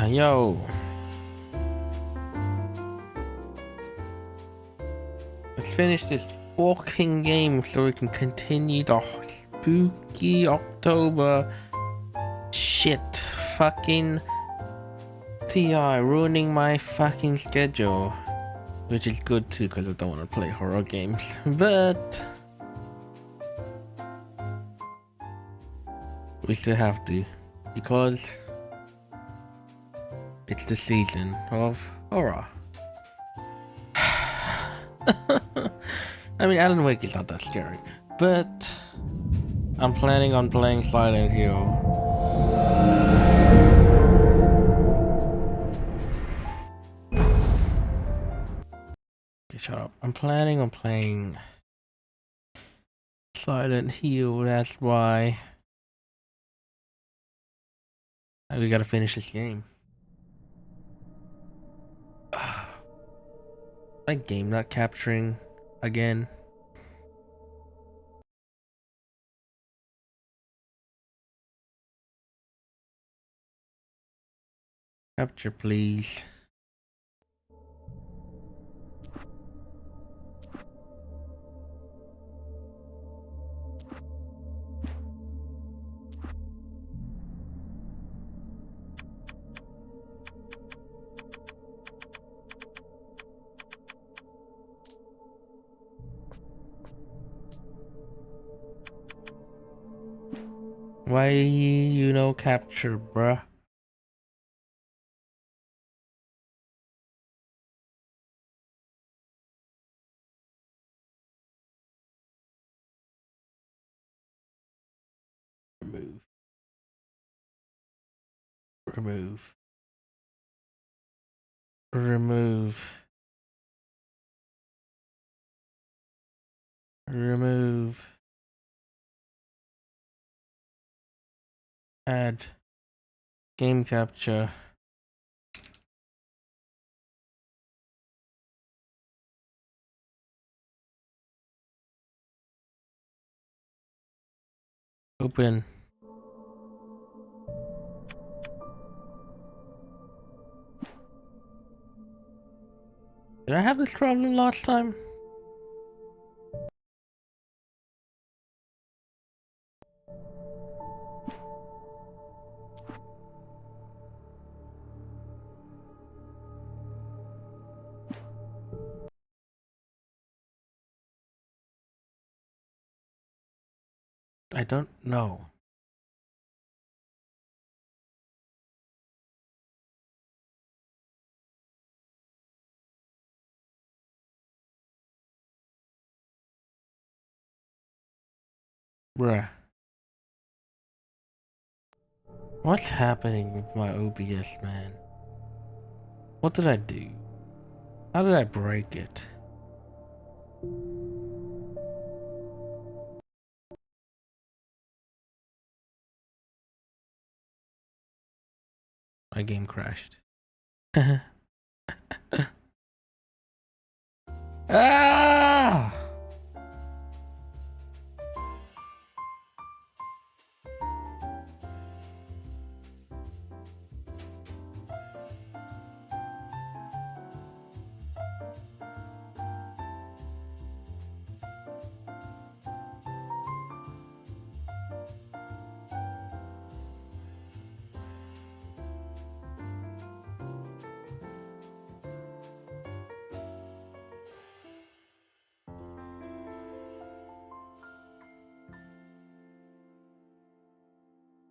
Yo. Let's finish this fucking game so we can continue the spooky October shit. Fucking TI ruining my fucking schedule. Which is good too, because I don't want to play horror games. But we still have to, because it's the season of horror. I mean, Alan Wake is not that scary, but I'm planning on playing Silent Hill. Okay, shut up. I'm planning on playing Silent Hill, that's why we gotta finish this game. That game not capturing again. Capture, please. Why you no capture, bruh? Remove. Remove. Remove. Remove. Add. Game capture. Open. Did I have this problem last time? I don't know. Bruh. What's happening with my OBS, man? What did I do? How did I break it? My game crashed. Ah!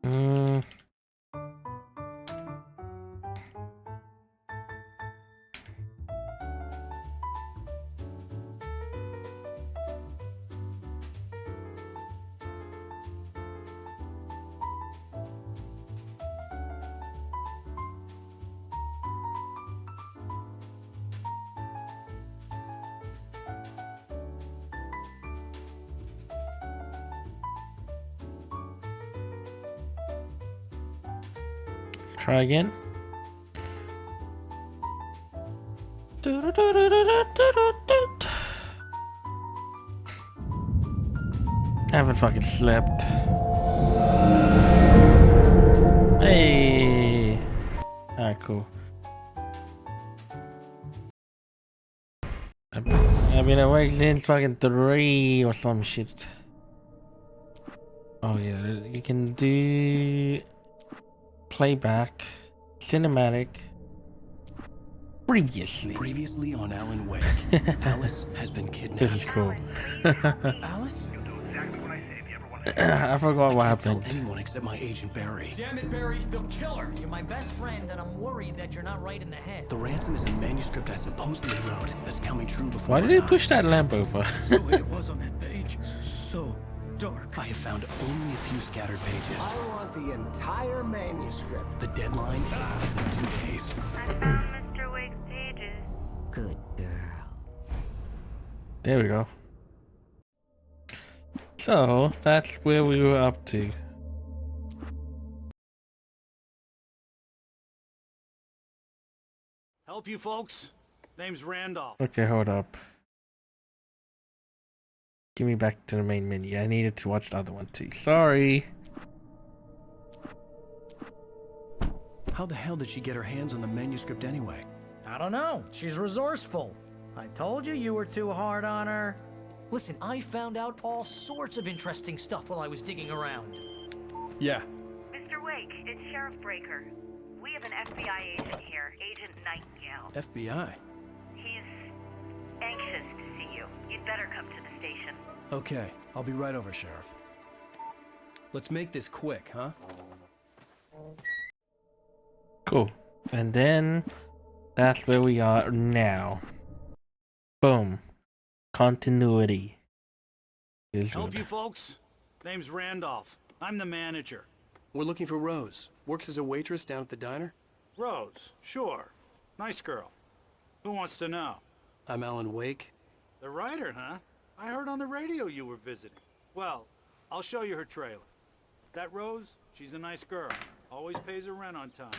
Mm. Try again. I haven't fucking slept. cool. I've been awake since fucking 3 or some shit. Oh yeah, you can do playback, cinematic. Previously on Alan Wake. Alice has been kidnapped. This is cool. Alice? I forgot what happened. Tell anyone except my agent Barry. Damn it, Barry, they'll kill her. You're my best friend, and I'm worried that you're not right in the head. The ransom is a manuscript I supposedly wrote that's coming true before. Why did he push that lamp over? So it was on that page. So dark. I have found only a few scattered pages. I want the entire manuscript. The deadline is in 2 days. I found Mr. Wake's pages. Good girl. There we go. So that's where we were up to. Help you folks? Name's Randolph. Okay, hold up. Give me back to the main menu. I needed to watch the other one too. Sorry. How the hell did she get her hands on the manuscript anyway? I don't know. She's resourceful. I told you were too hard on her. Listen, I found out all sorts of interesting stuff while I was digging around. Yeah. Mr. Wake, it's Sheriff Breaker. We have an FBI agent here, Agent Nightingale. FBI? He's anxious to see you. You'd better come to the station. Okay, I'll be right over, Sheriff. Let's make this quick, huh? Cool. And then that's where we are now. Boom. Continuity. Is Help good. you folks? Name's Randolph. I'm the manager. We're looking for Rose. Works as a waitress down at the diner. Rose, sure. Nice girl. Who wants to know? I'm Alan Wake. The writer, huh? I heard on the radio you were visiting. Well, I'll show you her trailer. That Rose, she's a nice girl. Always pays her rent on time.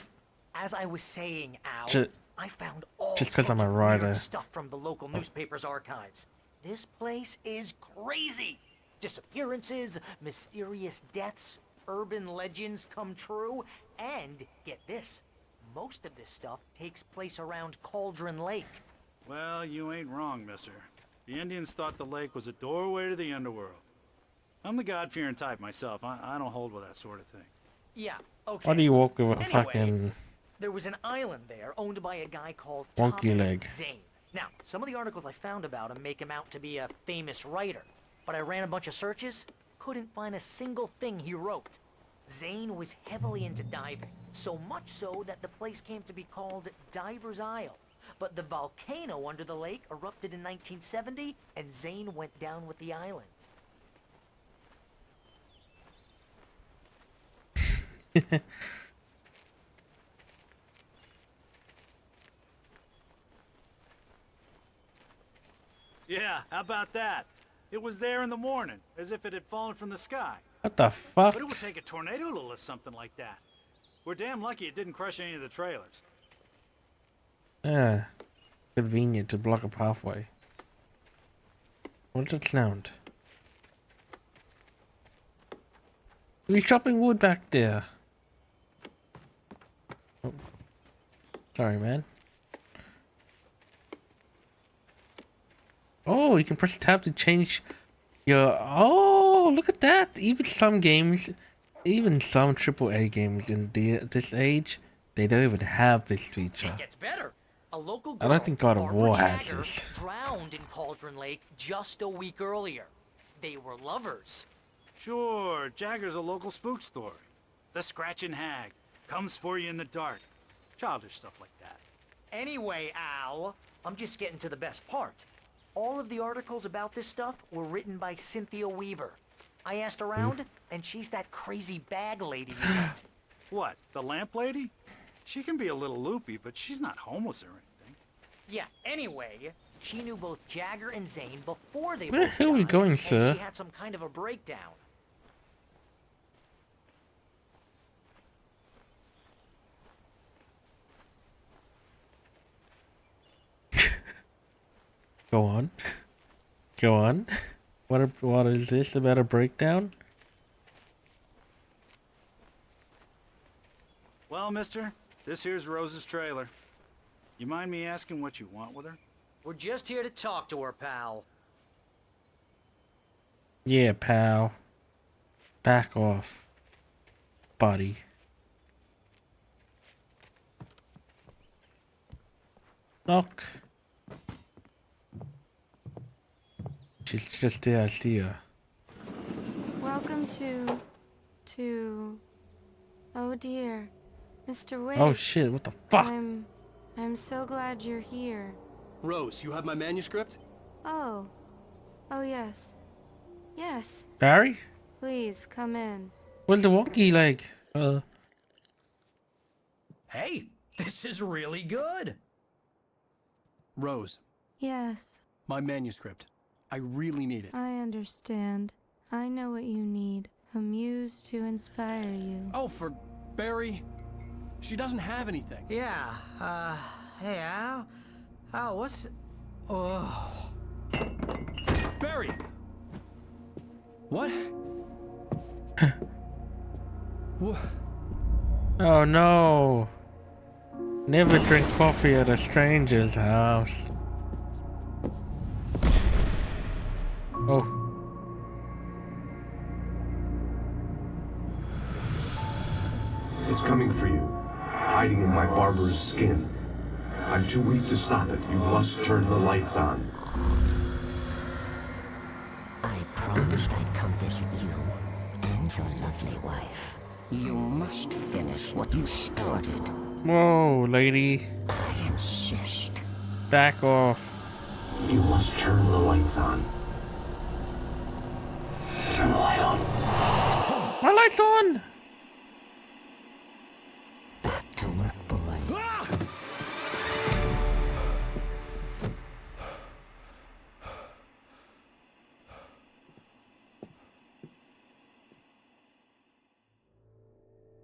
As I was saying, Al, Just- I found all just 'cause sorts I'm a of writer. weird stuff from the local newspaper's archives. This place is crazy. Disappearances, mysterious deaths, urban legends come true, and get this, most of this stuff takes place around Cauldron Lake. Well, you ain't wrong, mister. The Indians thought the lake was a doorway to the underworld. I'm the God-fearing type myself. I don't hold with that sort of thing. Yeah, okay. Why do you walk with a Anyway, fucking There was an island there owned by a guy called Wonky Thomas leg. Zane. Now, some of the articles I found about him make him out to be a famous writer, but I ran a bunch of searches, couldn't find a single thing he wrote. Zane was heavily into diving, so much so that the place came to be called Diver's Isle. But the volcano under the lake erupted in 1970, and Zane went down with the island. Yeah, how about that? It was there in the morning, as if it had fallen from the sky. What the fuck? But it would take a tornado to lift something like that. We're damn lucky it didn't crush any of the trailers. Yeah. Convenient to block a pathway. What's that sound? Who's chopping wood back there? Oh. Sorry, man. Oh, you can press tab to change your... Oh, look at that! Even some games, even some AAA games in this age, they don't even have this feature. It gets better. A local I girl, don't think God of Barbara War has Jagger, this. drowned in Cauldron Lake just a week earlier. They were lovers. Sure, Jagger's a local spook story. The Scratching Hag comes for you in the dark. Childish stuff like that. Anyway, Al, I'm just getting to the best part. All of the articles about this stuff were written by Cynthia Weaver. I asked around, and she's that crazy bag lady you met. What, the lamp lady? She can be a little loopy, but she's not homeless or anything. Yeah, anyway, she knew both Jagger and Zane before they Where the both hell are we died, going, and sir? she had some kind of a breakdown. Go on. Go on. What is this about a breakdown? Well, mister, This here's Rose's trailer. You mind me asking what you want with her? We're just here to talk to her, pal. Yeah, pal. Back off, buddy. Knock. She's just there, I see her. Welcome to... Oh dear. Mr. Wade. Oh shit, what the fuck? I'm so glad you're here. Rose, you have my manuscript? Oh. Oh yes. Yes. Barry? Please, come in. Where's the wonky leg? Hey, this is really good. Rose, Yes, my manuscript. I really need it. I understand. I know what you need. A muse to inspire you. Oh, for Barry. She doesn't have anything. Yeah, hey, Al? Al, what's... Oh... Barry! What? What? Oh no. Never drink coffee at a stranger's house. Oh. It's coming for you, hiding in my barber's skin. I'm too weak to stop it. You must turn the lights on. I promised I'd come visit you and your lovely wife. You must finish what you started. Whoa, lady. I insist. Back off. You must turn the lights on. Turn the light on. My light's on! Back to work, boy.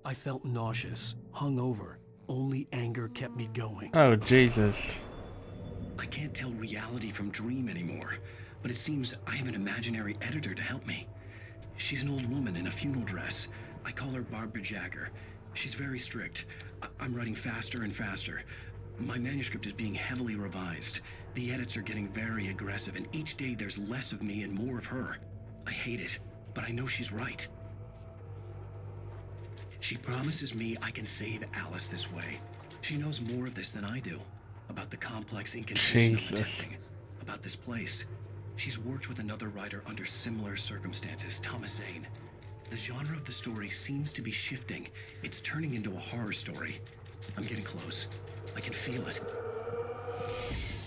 I felt nauseous, hungover. Only anger kept me going. Oh, Jesus. I can't tell reality from dream anymore, but it seems I have an imaginary editor to help me. She's an old woman in a funeral dress. I call her Barbara Jagger. She's very strict. I'm writing faster and faster. My manuscript is being heavily revised. The edits are getting very aggressive, and each day there's less of me and more of her. I hate it, but I know she's right. She promises me I can save Alice this way. She knows more of this than I do. About the complex incantation of the testing. About this place. She's worked with another writer under similar circumstances, Thomas Zane. The genre of the story seems to be shifting. It's turning into a horror story. I'm getting close. I can feel it.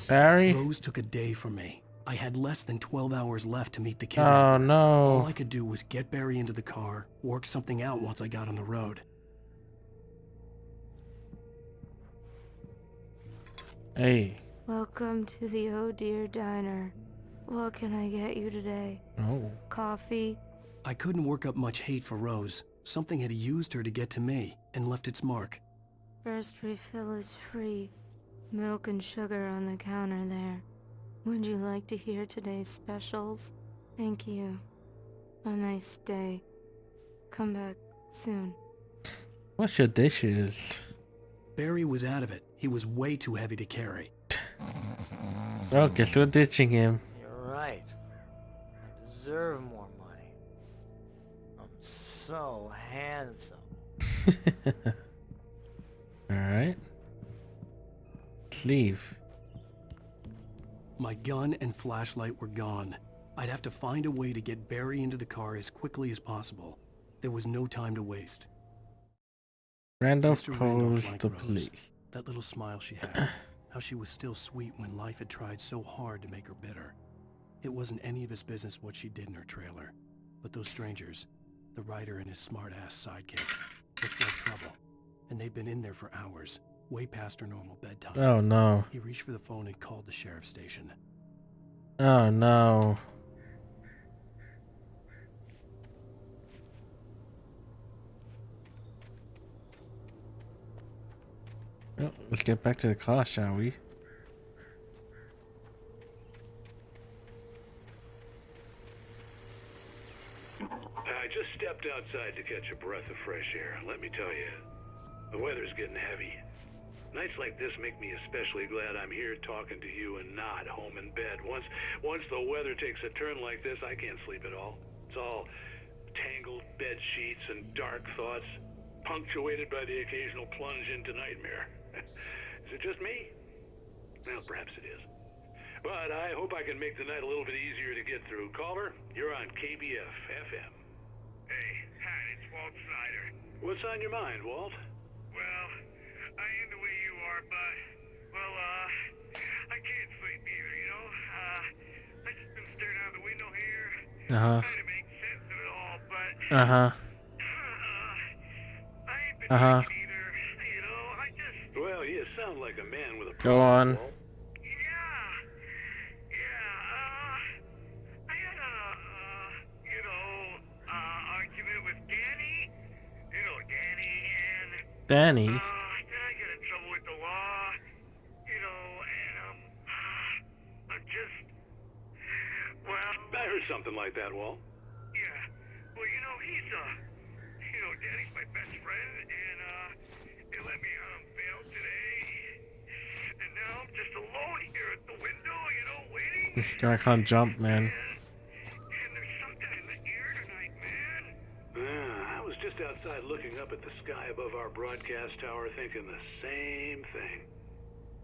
Barry? Rose took a day from me. I had less than 12 hours left to meet the kidnapper. Oh no. All I could do was get Barry into the car, work something out once I got on the road. Hey. Welcome to the Oh Dear Diner. What can I get you today? Oh. Coffee? I couldn't work up much hate for Rose. Something had used her to get to me and left its mark. First refill is free. Milk and sugar on the counter there. Would you like to hear today's specials? Thank you. A nice day. Come back soon. What's your dishes? Barry was out of it. He was way too heavy to carry. Oh, guess we're ditching him. You're right. I deserve more money. I'm so handsome. Alright. Let's leave. My gun and flashlight were gone. I'd have to find a way to get Barry into the car as quickly as possible. There was no time to waste. Randolph Mr. Randolph calls liked the Rose. police. That little smile she had. How she was still sweet when life had tried so hard to make her bitter. It wasn't any of his business what she did in her trailer. But those strangers, the writer and his smart-ass sidekick, looked like trouble. And they'd been in there for hours, way past her normal bedtime. Oh no. He reached for the phone and called the sheriff's station. Oh no. Well, let's get back to the car, shall we? I just stepped outside to catch a breath of fresh air. Let me tell you, The weather's getting heavy. Nights like this make me especially glad I'm here talking to you and not home in bed. Once the weather takes a turn like this, I can't sleep at all. It's all tangled bed sheets and dark thoughts, punctuated by the occasional plunge into nightmare. Is it just me? Well, perhaps it is. But I hope I can make the night a little bit easier to get through. Caller, you're on KBF FM. Hey, Pat, it's Walt Snyder. What's on your mind, Walt? Well, I am the way you are, but, well, I can't sleep either, you know? I just been staring out the window here, trying to make sense of it all, but, I ain't been drinking either, you know? I just... Well, you sound like a man with a Go on. Walt. I had a, argument with Danny. You know Danny, and... Danny? Then I get in trouble with the law, you know, and, I'm just... Well... I heard something like that, Walt. Yeah. Well, you know, he's, you know, Danny's my best friend, and, they let me out on bail today. And now I'm just alone here at the window, you know, waiting. This guy can't jump, man. And there's something in the air tonight, man. I was just outside looking up at the sky above our broadcast tower thinking the same thing.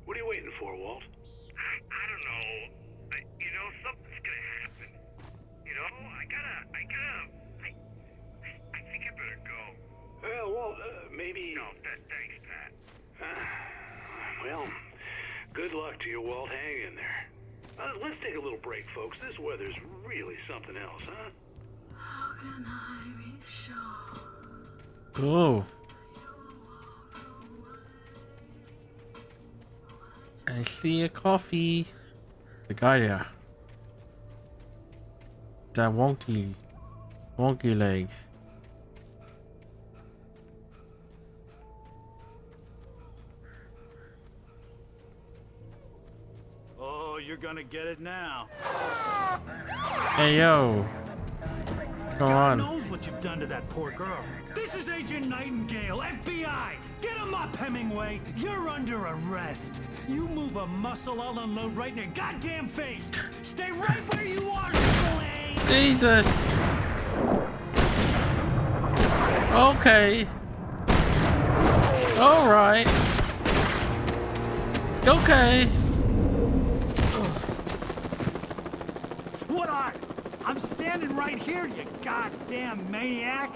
What are you waiting for, Walt? I don't know. You know, something's gonna happen. You know, I think I better go. Well, Walt, maybe... No, thanks, Pat. Well, good luck to you, Walt. Hang in there. Let's take a little break, folks. This weather's really something else, huh? How can I be sure? Oh. I see a coffee. The guy there. That wonky leg. Oh, you're gonna get it now. Hey yo. Come God on. knows what you've done to that poor girl. This is Agent Nightingale, FBI! Get him up, Hemingway! You're under arrest! You move a muscle, I'll unload right in your goddamn face! Stay right where you are, Slade! Jesus. Okay. Alright. Okay. What are? I'm standing right here, you goddamn maniac!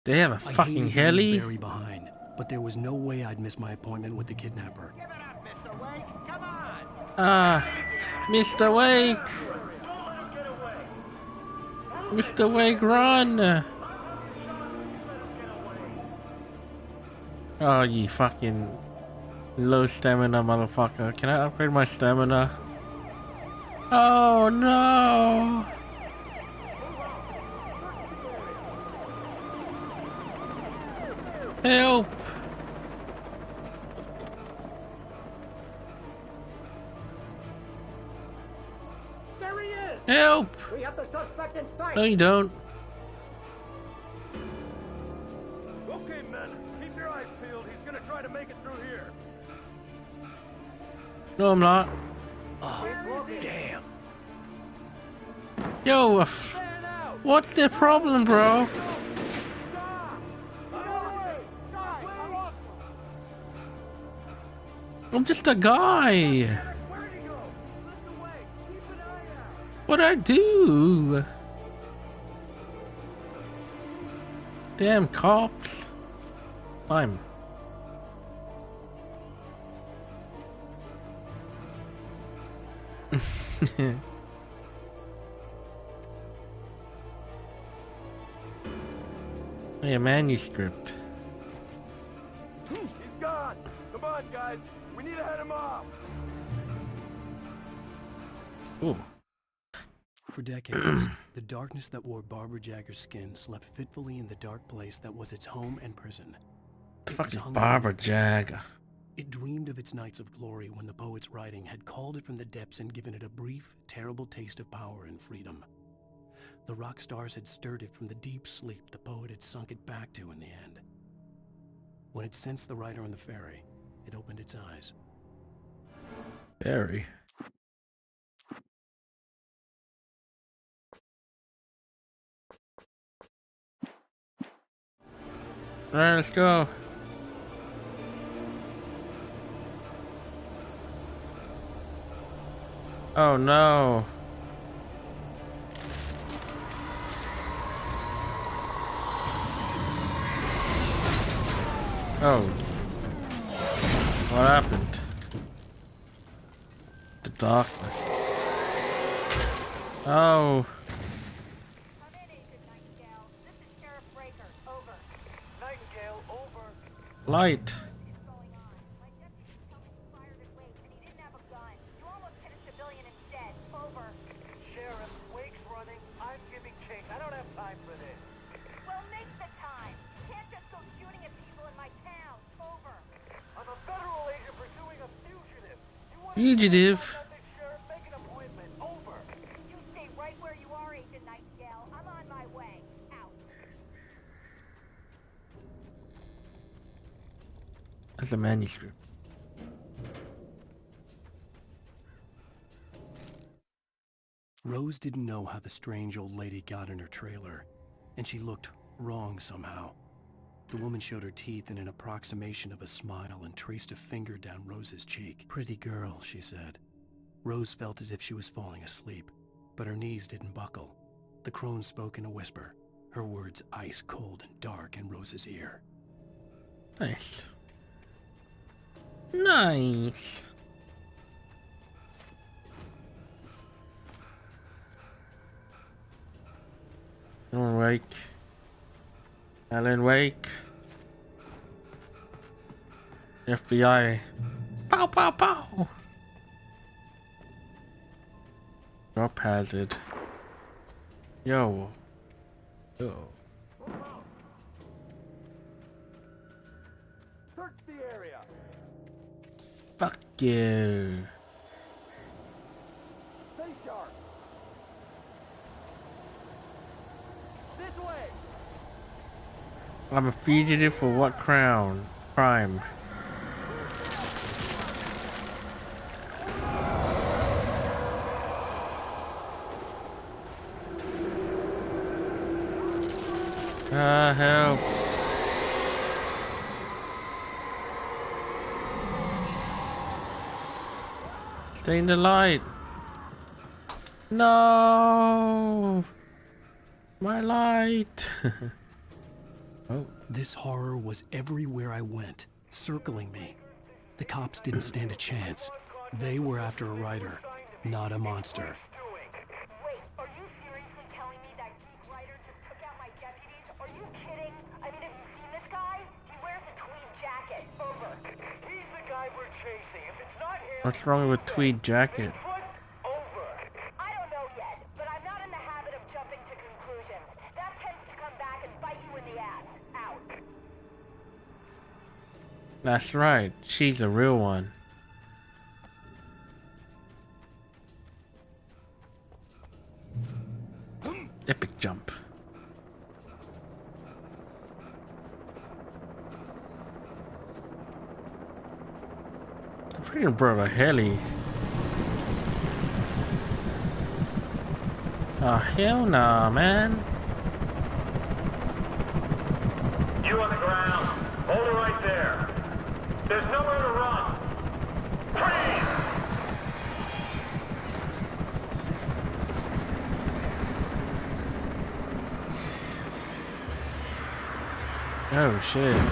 They have a I fucking hated to leave heli? Barry behind, but there was no way I'd miss my appointment with the kidnapper. Give it up, Mr. Wake. Come on. Mr. Wake! Mr. Wake, run! Oh, you fucking low stamina motherfucker. Can I upgrade my stamina? Oh no! Help! There he is. Help! We have the suspect in sight. No, you don't. Okay, men. Keep your eyes peeled. He's gonna try to make it through here. No, I'm not. Oh, damn. Yo, what's the problem, bro? I'm just a guy. What'd I do? Damn cops. Climb. Hey, a manuscript. He's gone. Come on, guys. We need to head him off. Ooh. For decades, the darkness that wore Barbara Jagger's skin slept fitfully in the dark place that was its home and prison. The fuck is Barbara Jagger? It dreamed of its nights of glory when the poet's writing had called it from the depths and given it a brief, terrible taste of power and freedom. The rock stars had stirred it from the deep sleep the poet had sunk it back to in the end. When it sensed the rider on the ferry, it opened its eyes. Ferry. Alright, let's go. Oh no. Oh. What happened? The darkness. Oh. Come in, Agent Nightingale. This is Sheriff Breaker. Over. Nightingale, over. Light. What's going on? My deputy told me he fired at Wake, and he didn't have a gun. You almost hit a civilian instead. Over. Sheriff, Wake's running. I'm giving chase. I don't have time for this. Well, make the time. You can't just go shooting at people in my town. Over. I'm a federal agent pursuing a fugitive. You want Fugitive. Sheriff, make an appointment. Over. You stay right where you are, Agent Nightingale. I'm on my way. Out. That's a manuscript. Rose didn't know how the strange old lady got in her trailer, and she looked wrong somehow. The woman showed her teeth in an approximation of a smile and traced a finger down Rose's cheek. "Pretty girl," she said. Rose felt as if she was falling asleep, but her knees didn't buckle. The crone spoke in a whisper, her words ice cold and dark in Rose's ear. Nice. Nice. Alan Wake. Alan Wake. FBI. Pow pow pow. Drop hazard. Yo. Yo. Search the area. Fuck you. Stay sharp. This way. I'm a fugitive for what crime? Help. Stay in the light. No. My light. Oh. This horror was everywhere I went, circling me. The cops didn't stand a chance. They were after a rider, not a monster. Wait, are you seriously telling me that geek writer just took out my deputies? Are you kidding? I mean, have you seen this guy? He wears a tweed jacket. Over. He's the guy we're chasing. If it's not him, What's wrong with tweed jacket? over. I don't know yet, but I'm not in the habit of jumping to conclusions. That tends to come back and bite you in the ass. Out. That's right. She's a real one. Epic jump. I freaking brought a heli. Oh hell nah, man. You on the ground. Hold it right there. There's nowhere to run. Freeze! Oh shit.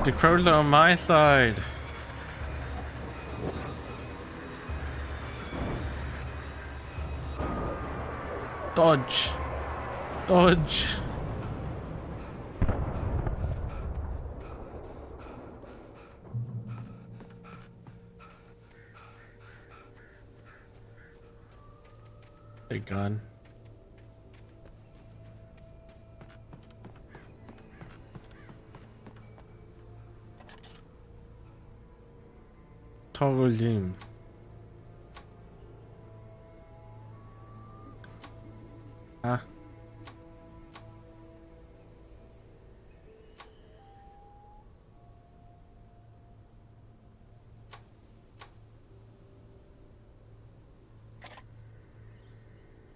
The crows are on my side. Dodge. Dodge. Big gun. Toggle zoom. Huh?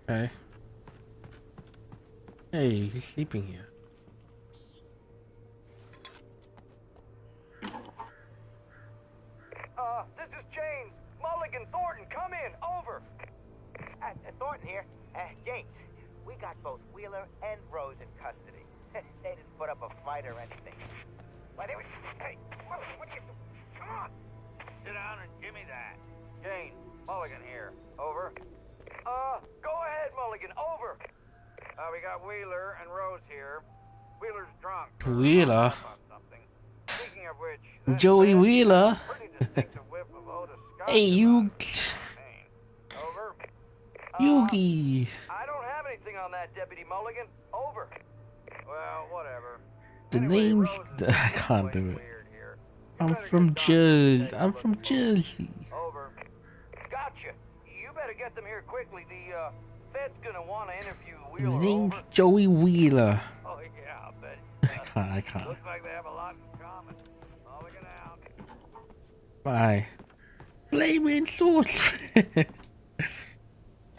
Okay. Hey, he's sleeping here. This is James. Mulligan, Thornton, come in. Over. Thornton here. James, we got both Wheeler and Rose in custody. They didn't put up a fight or anything. Why, they were... Hey, Mulligan, what are you doing? Come on. Sit down and give me that. James, Mulligan here. Over. Go ahead, Mulligan. Over. We got Wheeler and Rose here. Wheeler's drunk. Wheeler. Speaking of which, Joey Wheeler. Hey, you. Over. Yugi. I don't have anything on that, Deputy Mulligan. Over. Well, whatever. The name's. I can't do it. I'm from Jersey. I'm from Jersey. Over. Gotcha. You better get them here quickly. The Fed's gonna want to interview Wheeler. My name's Joey Wheeler. Oh yeah, I'll bet. I can't. Looks like they have a lot in common. Mulligan out. Bye. Flaming Saucepan.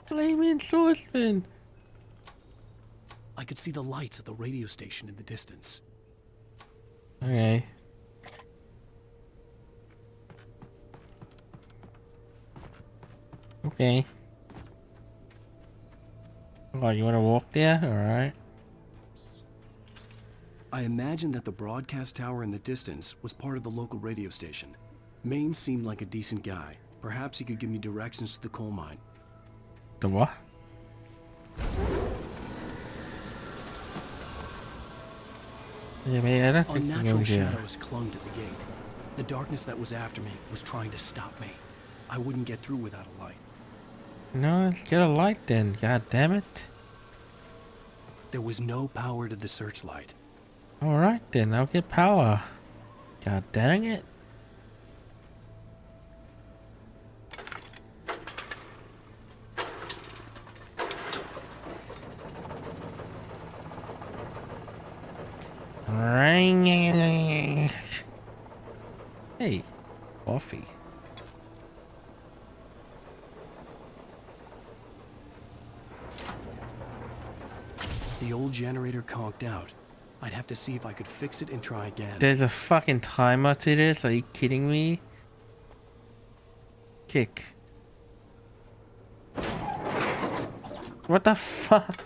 Flaming Saucepan. I could see the lights at the radio station in the distance. Okay. Okay. Oh, you want to walk there? Alright. I imagined that the broadcast tower in the distance was part of the local radio station. Maine seemed like a decent guy. Perhaps he could give me directions to the coal mine. The what? Yeah, man, I don't think Unnatural shadows clung to the gate. The darkness that was after me was trying to stop me. I wouldn't get through without a light. No, let's get a light then. God damn it. There was no power to the searchlight. Alright then, I'll get power. God dang it. Hey, coffee. The old generator conked out. I'd have to see if I could fix it and try again. There's a fucking timer to this? Are you kidding me? Kick. What the fuck?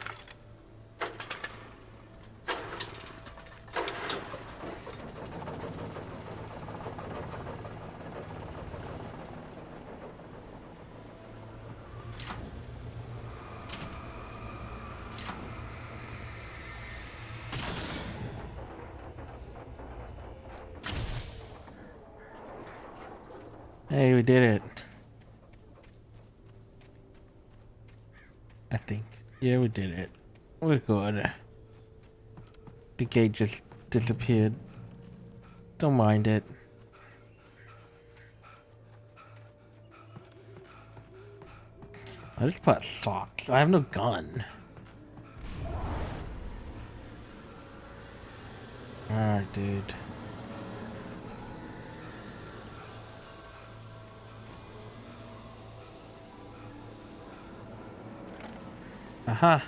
Hey, we did it. I think. Yeah, we did it. We're good. The gate just disappeared. Don't mind it. I just put socks. I have no gun. Alright, dude. Aha.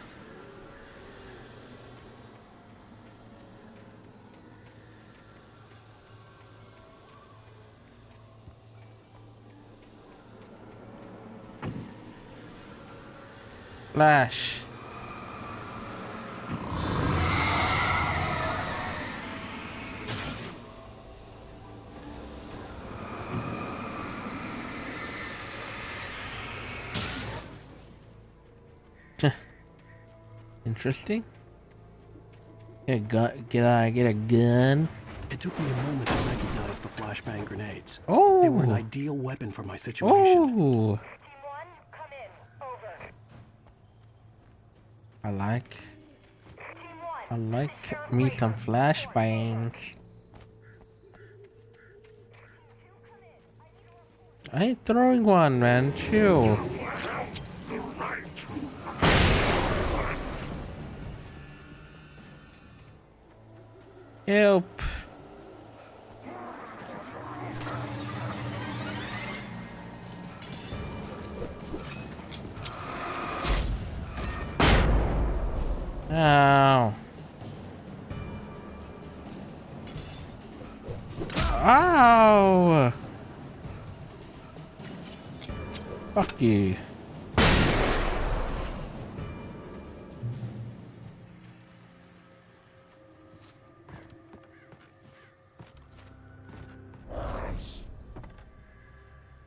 Flash. Interesting. Get a gun. Get a gun. It took me a moment to recognize the flashbang grenades. Oh, they were an ideal weapon for my situation. Oh, I like me some flashbangs. I ain't throwing one, man. Chill. Help. Ow. Ow. Fuck you.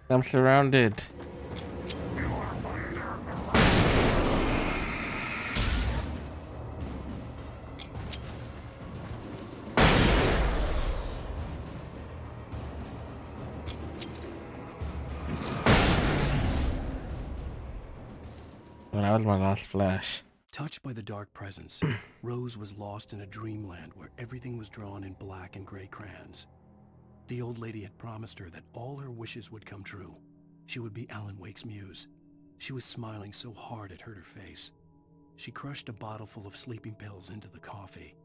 I'm surrounded. Well, that was my last flash. Touched by the dark presence, Rose was lost in a dreamland where everything was drawn in black and gray crayons. The old lady had promised her that all her wishes would come true. She would be Alan Wake's muse. She was smiling so hard it hurt her face. She crushed a bottle full of sleeping pills into the coffee.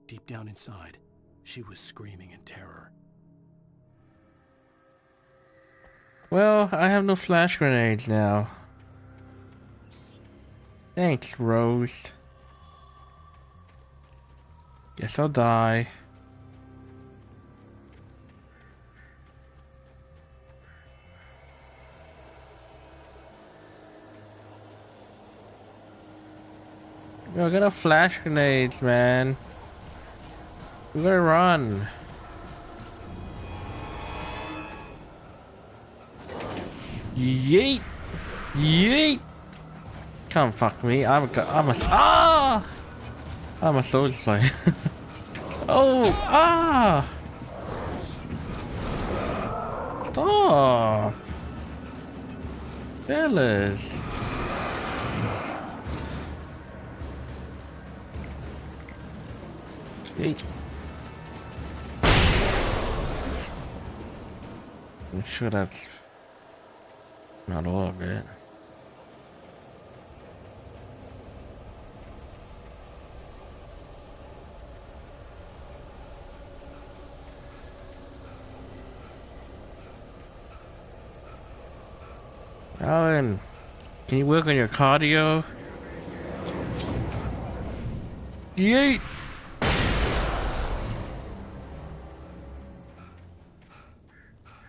Deep down inside, she was screaming in terror. Well, I have no flash grenades now. Thanks, Rose. Guess I'll die. Yo, I got a flash grenades, man. We gotta run. Yeet! Yeet! Come fuck me. I'm a Souls player. Oh! Ah! Stop! Fellas. Yeet. I'm sure that's not all of it. Alan, can you work on your cardio? Yeet!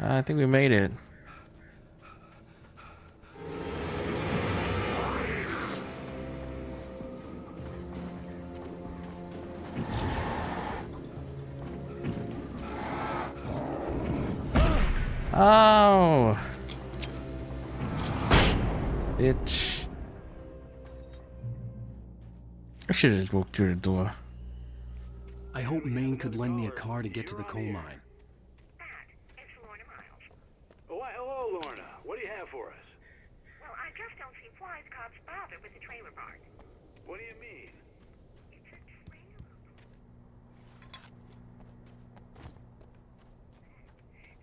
I think we made it. Oh! Bitch. I should have just walked through the door. I hope Maine could lend me a car to get to the coal mine. Why, hello, Lorna. What do you have for us? Well, I just don't see why the cops bother with the trailer park. What do you mean? It's a trailer.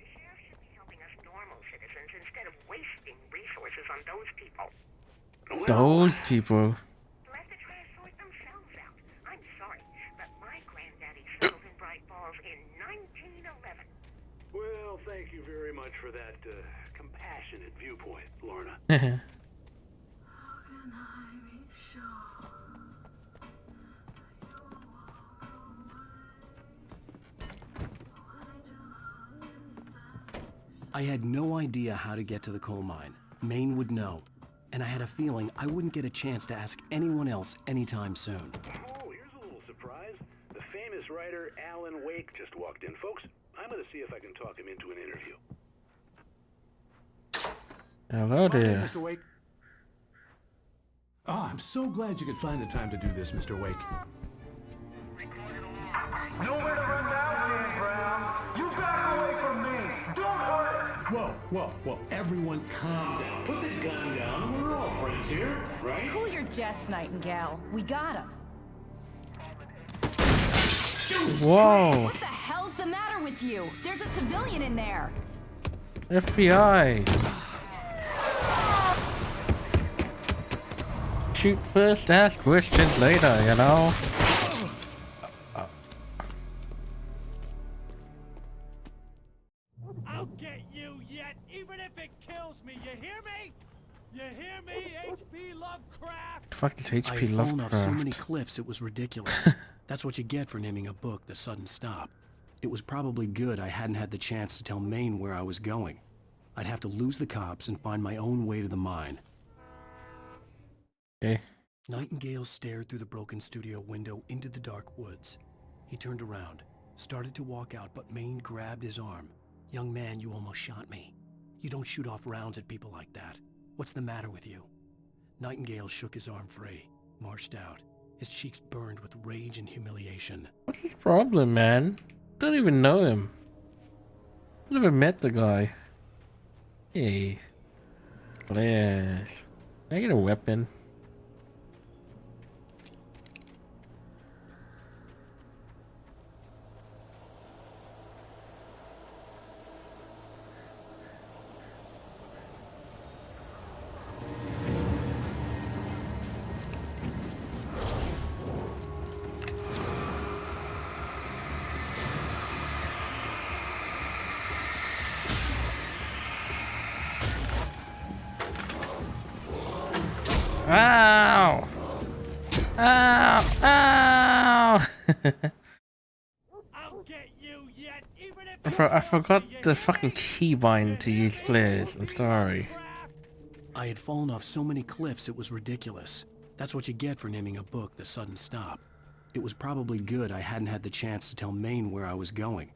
The sheriff should be helping us normal citizens instead of wasting resources on those people. Those people. Let the trash sort themselves out. I'm sorry, but my granddaddy settled in Bright Falls in 1911. Well, thank you very much for that compassionate viewpoint, Lorna. I had no idea how to get to the coal mine. Maine would know. And I had a feeling I wouldn't get a chance to ask anyone else anytime soon. Oh, here's a little surprise. The famous writer Alan Wake just walked in. Folks, I'm going to see if I can talk him into an interview. Hello there. Mr. Wake. Oh, I'm so glad you could find the time to do this, Mr. Wake. Nowhere to run now, Dan Brown. You back away from me. Don't hurt it. Whoa. Everyone calm down. Put the gun down. We're all friends here, right? Cool your jets, Nightingale. We got him. Whoa. What the hell's the matter with you? There's a civilian in there. FBI. Shoot first, ask questions later, you know? fuck is I H.P. had fallen off so many Lovecraft? cliffs it was ridiculous. That's what you get for naming a book The Sudden Stop. It was probably good I hadn't had the chance to tell Maine where I was going. I'd have to lose the cops and find my own way to the mine. Okay. Nightingale stared through the broken studio window into the dark woods. He turned around, started to walk out, but Maine grabbed his arm. "Young man, you almost shot me. You don't shoot off rounds at people like that. What's the matter with you?" Nightingale shook his arm free, marched out. His cheeks burned with rage and humiliation. What's his problem, man? Don't even know him. Never met the guy. Hey. Bless. Can I get a weapon? Ow! Ow! Ow! I forgot the fucking keybind to use flares. I'm sorry. I had fallen off so many cliffs it was ridiculous. That's what you get for naming a book The Sudden Stop. It was probably good I hadn't had the chance to tell Maine where I was going.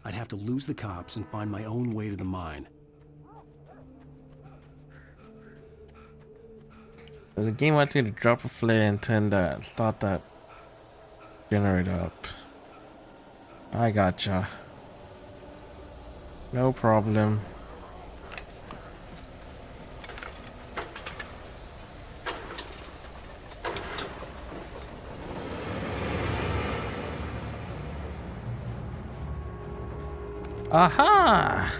I'd have to lose the cops and find my own way to the mine. So the game wants me to drop a flare and start that generator up. I gotcha. No problem. Aha!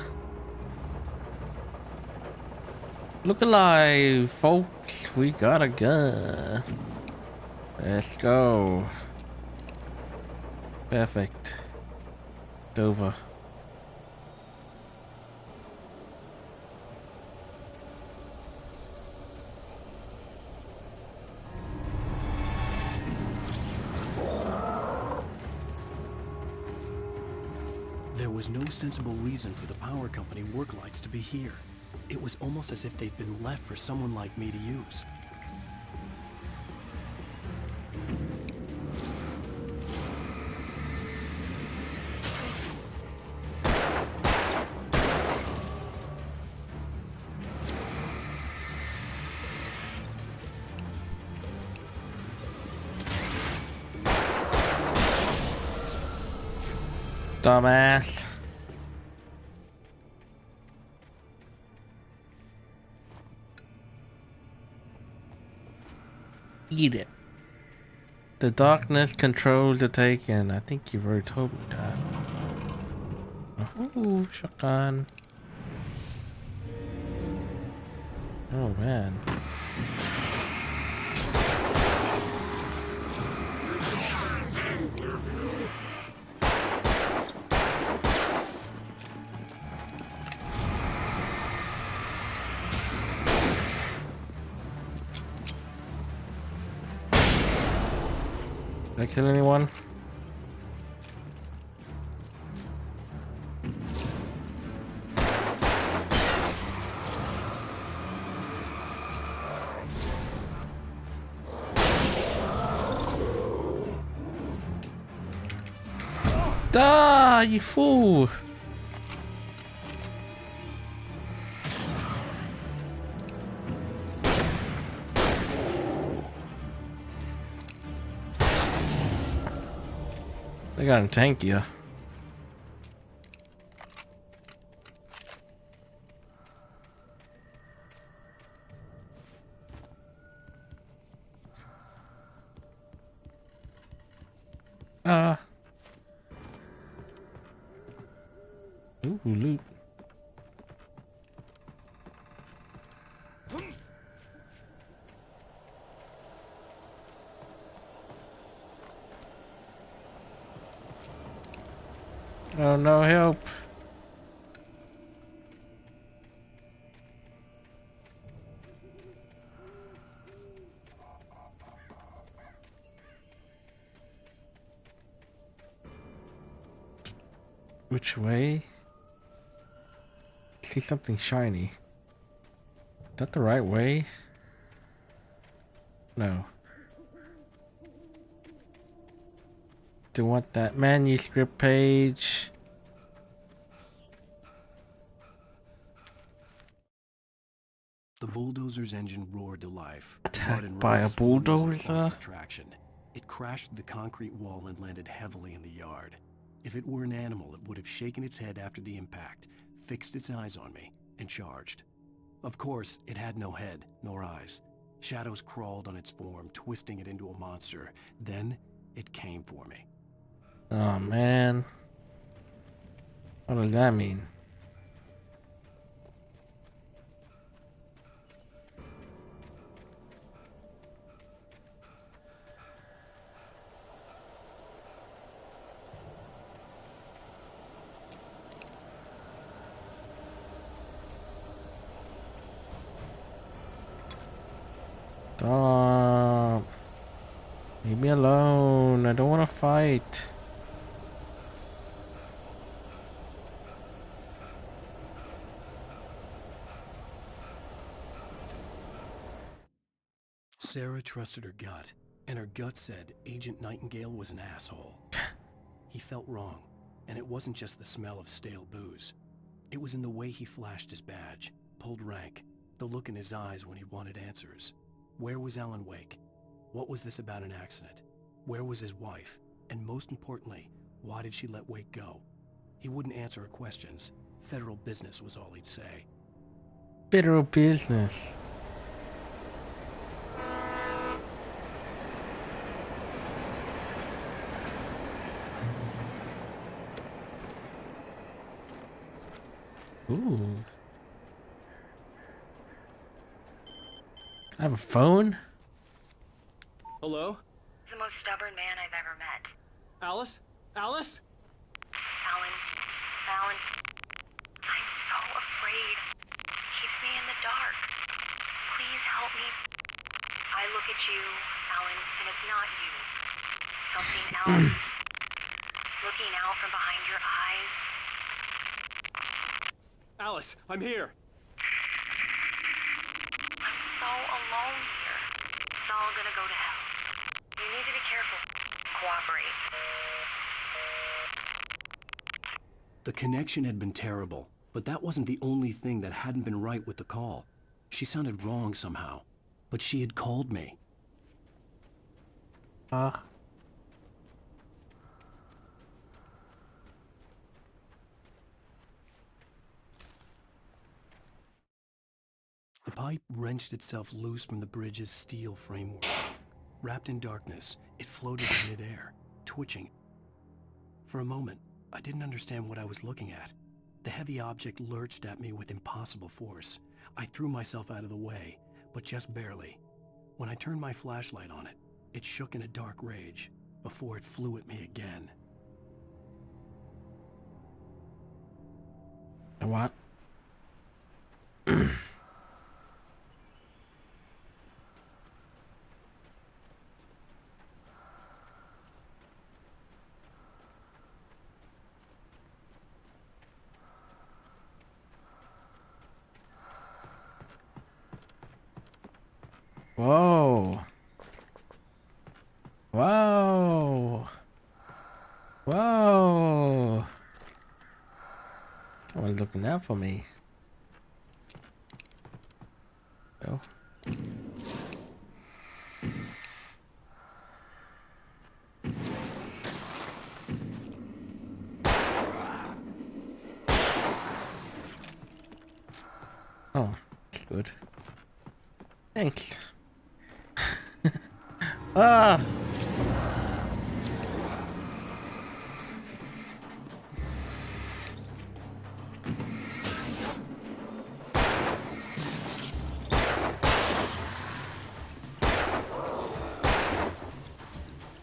Look alive, folks. We got a gun. Let's go. Perfect. It's over. There was no sensible reason for the power company work lights to be here. It was almost as if they'd been left for someone like me to use. Dumbass. Eat it. The darkness controls the taken. I think you've already told me that. Oh, shotgun. Oh man. Did I kill anyone? Ah, you fool! They got him tank you. Ooh, loot. Oh, no help. Which way? See something shiny. Is that the right way? No. Do want that manuscript page. The bulldozer's engine roared to life. Attacked by a bulldozer? Traction. It crashed through the concrete wall and landed heavily in the yard. If it were an animal, it would have shaken its head after the impact, fixed its eyes on me, and charged. Of course, it had no head, nor eyes. Shadows crawled on its form, twisting it into a monster. Then, it came for me. Oh man. What does that mean? Stop. Leave me alone. I don't want to fight. Sarah trusted her gut, and her gut said Agent Nightingale was an asshole. He felt wrong, and it wasn't just the smell of stale booze. It was in the way he flashed his badge, pulled rank, the look in his eyes when he wanted answers. Where was Alan Wake? What was this about an accident? Where was his wife? And most importantly, why did she let Wake go? He wouldn't answer her questions. Federal business was all he'd say. Federal business. Ooh. I have a phone? Hello? The most stubborn man I've ever met. Alice? Alice? Alan. I'm so afraid. Keeps me in the dark. Please help me. I look at you, Alan, and it's not you. Something else. Looking out from behind your eyes. Alice, I'm here. I'm so alone here. It's all gonna go to hell. You need to be careful. Cooperate. The connection had been terrible, but that wasn't the only thing that hadn't been right with the call. She sounded wrong somehow, but she had called me. The pipe wrenched itself loose from the bridge's steel framework. Wrapped in darkness, it floated in midair, twitching. For a moment, I didn't understand what I was looking at. The heavy object lurched at me with impossible force. I threw myself out of the way, but just barely. When I turned my flashlight on it, it shook in a dark rage before it flew at me again. What? Whoa. Whoa. Whoa. Someone's looking out for me. Oh. Oh, that's good. Thanks. Ah!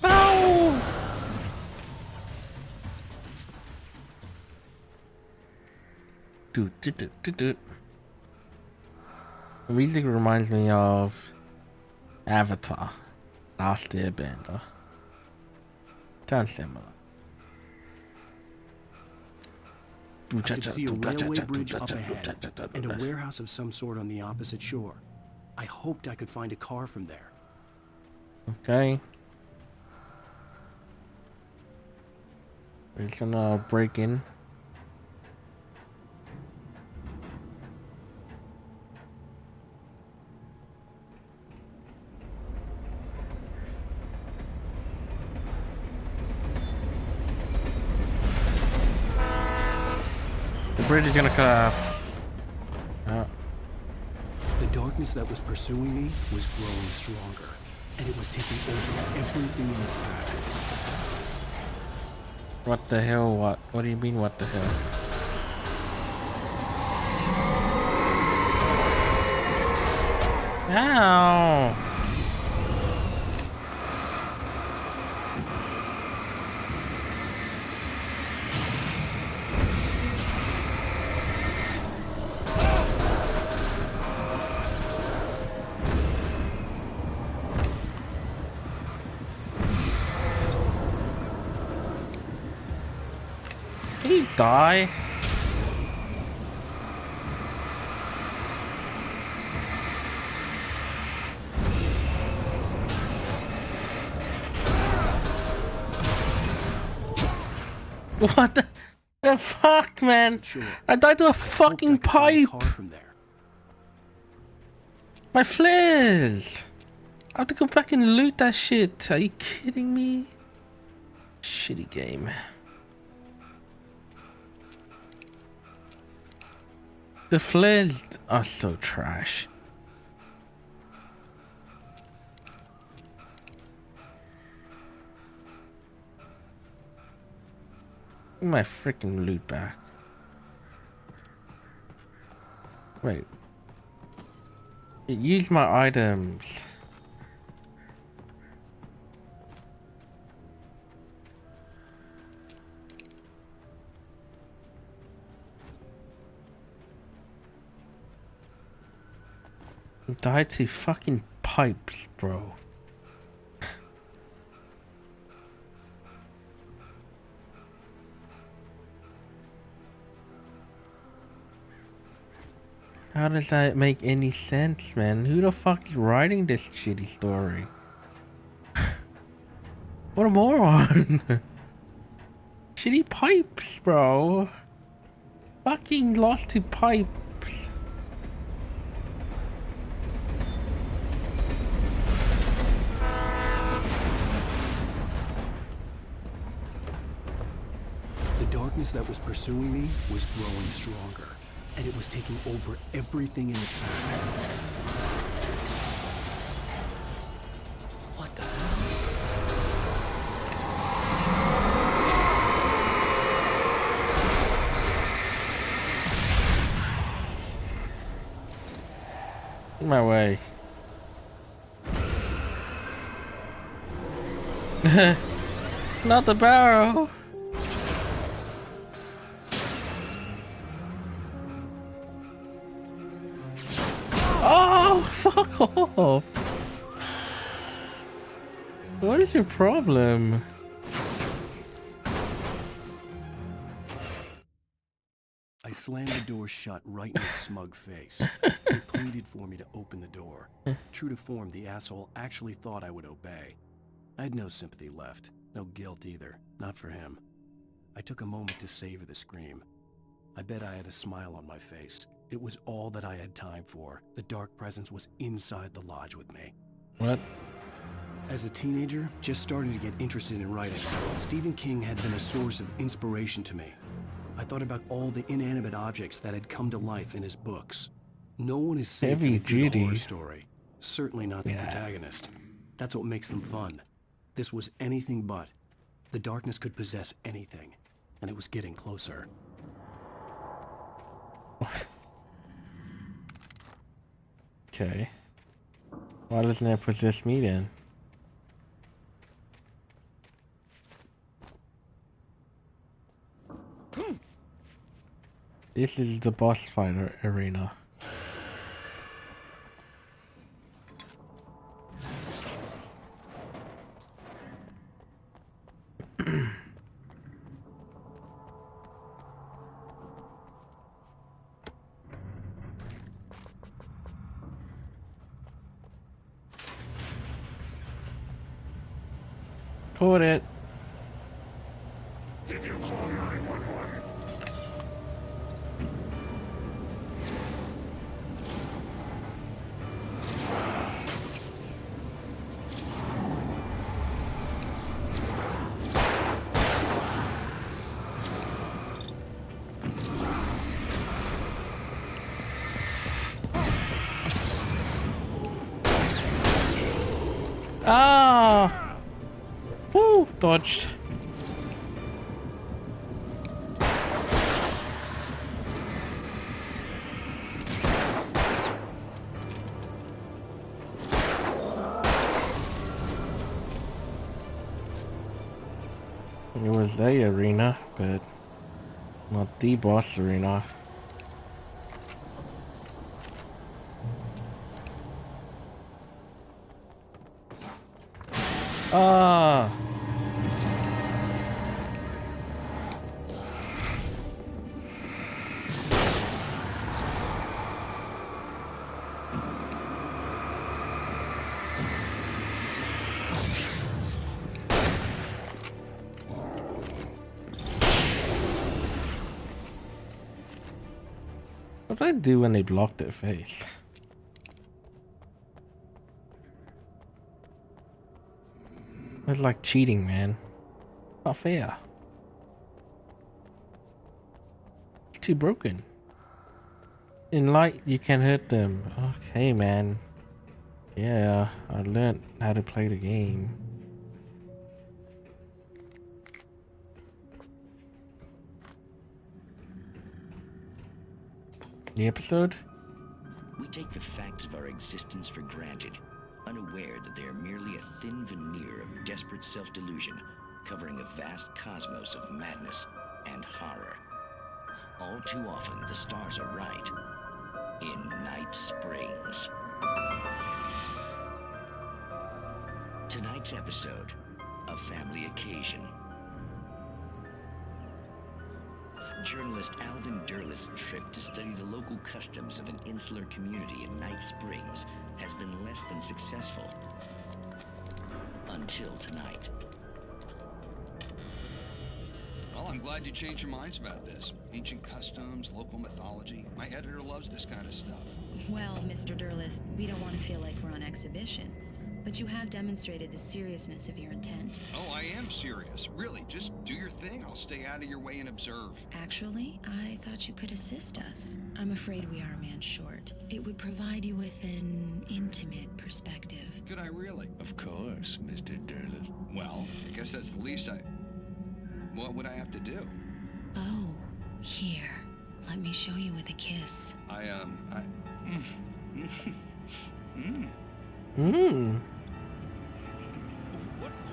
Ow! The music reminds me of Avatar, Last Airbender. Sounds similar. I could see a railway bridge up ahead, and a warehouse of some sort on the opposite shore. I hoped I could find a car from there. Okay. We're just gonna break in. The bridge is gonna collapse. Oh. The darkness that was pursuing me was growing stronger, and it was taking over everything in its path. What the hell? What do you mean, what the hell? Ow! Did he die? What the fuck, man? I died to a fucking pipe. My flares. I have to go back and loot that shit. Are you kidding me? Shitty game. The flares are so trash. Give my freaking loot back. Wait. Use my items. Died to fucking pipes, bro. How does that make any sense, man? Who the fuck is writing this shitty story? What a moron. Shitty pipes, bro. Fucking lost to pipes. The darkness that was pursuing me was growing stronger, and it was taking over everything in its path. What the hell? My way. Not the barrel. Oh, fuck off. What is your problem? I slammed the door shut right in his smug face. He pleaded for me to open the door. True to form, the asshole actually thought I would obey. I had no sympathy left, no guilt either, not for him. I took a moment to savor the scream. I bet I had a smile on my face. It was all that I had time for. The dark presence was inside the lodge with me. What? As a teenager, just starting to get interested in writing, Stephen King had been a source of inspiration to me. I thought about all the inanimate objects that had come to life in his books. No one is safe in a good horror story. Certainly not the protagonist. That's what makes them fun. This was anything but. The darkness could possess anything, and it was getting closer. Okay. Why doesn't it possess me then? This is the boss fighter arena. record it. Did you call 911? Ah! Woo! Dodged. It was a arena, but not the boss arena. Ah! What did I do when they blocked their face? It's like cheating, man. Not fair. It's too broken. In light, you can hurt them. Okay, man. Yeah, I learned how to play the game. The episode? We take the facts of our existence for granted, unaware that they are merely a thin veneer of desperate self-delusion, covering a vast cosmos of madness and horror. All too often, the stars are right. In Night Springs. Tonight's episode, A Family Occasion. Journalist Alvin Derleth's trip to study the local customs of an insular community in Night Springs has been less than successful. Until tonight. Well, I'm glad you changed your minds about this. Ancient customs, local mythology. My editor loves this kind of stuff. Well, Mr. Derleth, we don't want to feel like we're on exhibition. But you have demonstrated the seriousness of your intent. Oh, I am serious. Really, just do your thing. I'll stay out of your way and observe. Actually, I thought you could assist us. I'm afraid we are a man short. It would provide you with an intimate perspective. Could I really? Of course, Mr. Derleth. Well, I guess that's the least What would I have to do? Oh, here. Let me show you with a kiss.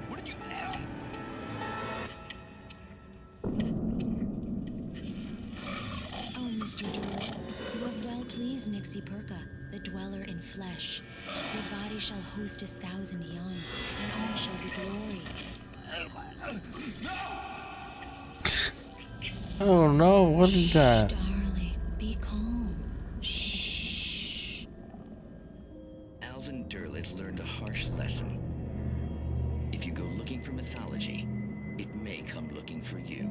What did you... Oh, Mr. Derleth, you have well pleased Nixie Perka, the dweller in flesh. Your body shall host 1,000 young, and all shall be glory. Oh no, what is that? Darling, be calm. Alvin Derleth learned a harsh lesson. If you go looking for mythology, it may come looking for you.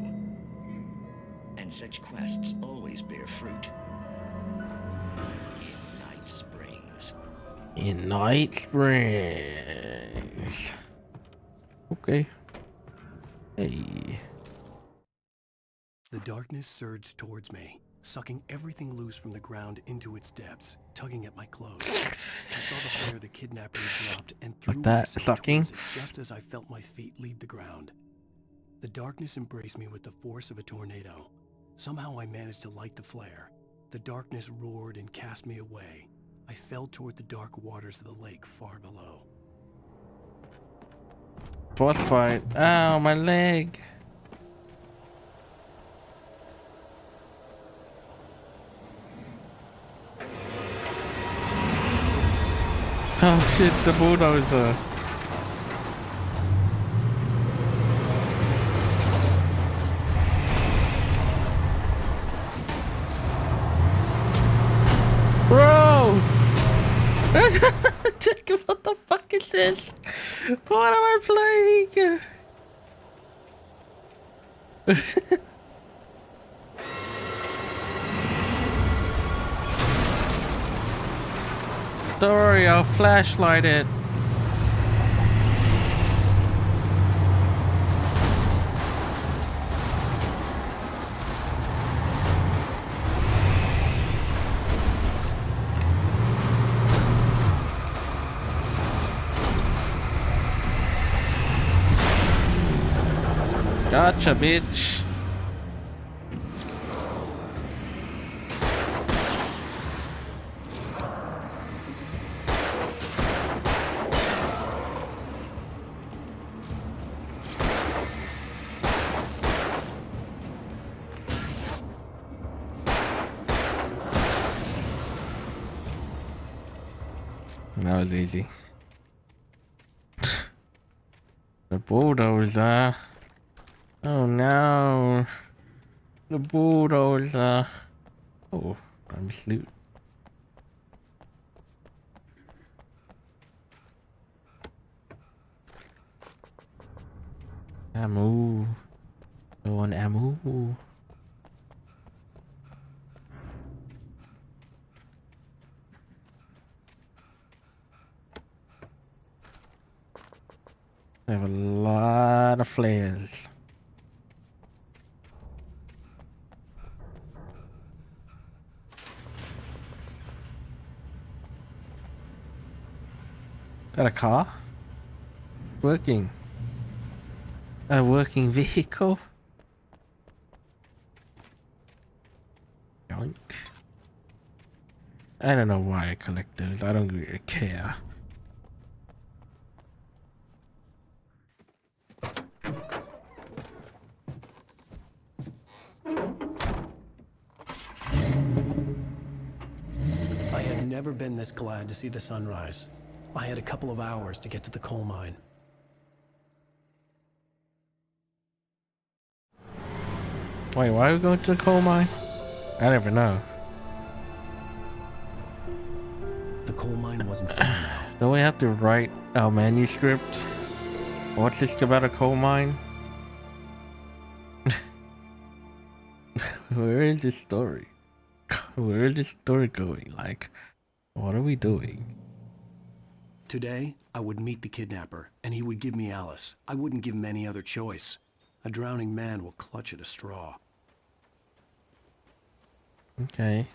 And such quests always bear fruit. In Night Springs. In Night Springs. Okay. Hey. The darkness surged towards me, sucking everything loose from the ground into its depths, tugging at my clothes. I saw the flare the kidnapper had dropped and threw Like that, myself sucking? towards it just as I felt my feet leave the ground. The darkness embraced me with the force of a tornado. Somehow I managed to light the flare. The darkness roared and cast me away. I fell toward the dark waters of the lake far below. Boss fight. Ow, my leg. Oh shit, the bulldozer. Bro! What the fuck is this? What am I playing? Don't worry, I'll flashlight it. Gotcha, bitch. That was easy. The bulldozer. Oh no. The bulldozer. Oh, I'm asleep. Ammo. No one ammo. I have a lot of flares. Is that a car? Working. A working vehicle? Yoink. I don't know why I collect those. I don't really care. I had never been this glad to see the sunrise. I had a couple of hours to get to the coal mine. Wait, why are we going to the coal mine? I never know. The coal mine wasn't far now. Don't we have to write our manuscript? What's this about a coal mine? Where is this story? Where is this story going? Like, what are we doing? Today, I would meet the kidnapper, and he would give me Alice. I wouldn't give him any other choice. A drowning man will clutch at a straw. Okay.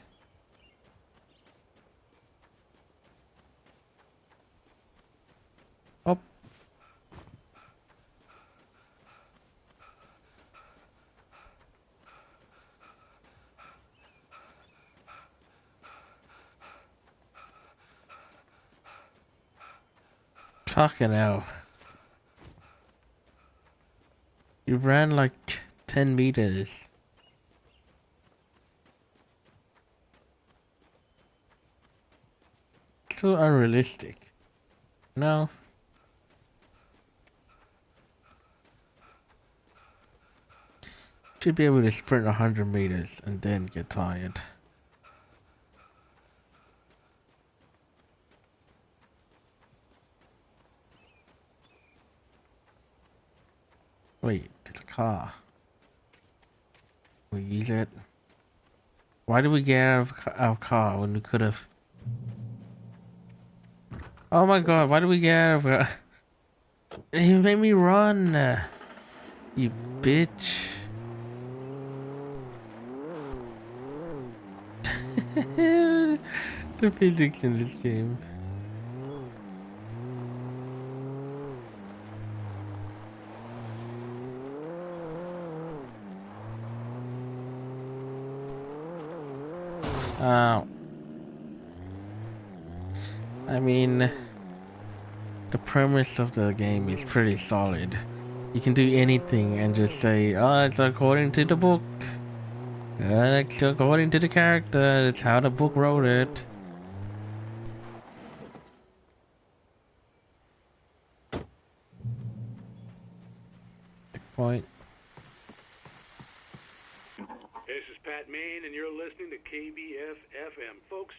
Oh. Fucking hell. You ran like 10 meters. So unrealistic. No. Should be able to sprint 100 meters and then get tired. Wait, it's a car. We use it. Why did we get out of our car when we could have? Oh my god, why did we get out of it? You made me run. You bitch. The physics in this game. I mean, the premise of the game is pretty solid. You can do anything and just say, oh, it's according to the book. It's according to the character. It's how the book wrote it. Checkpoint. This is Pat Main, and you're listening to KBF-FM. Folks,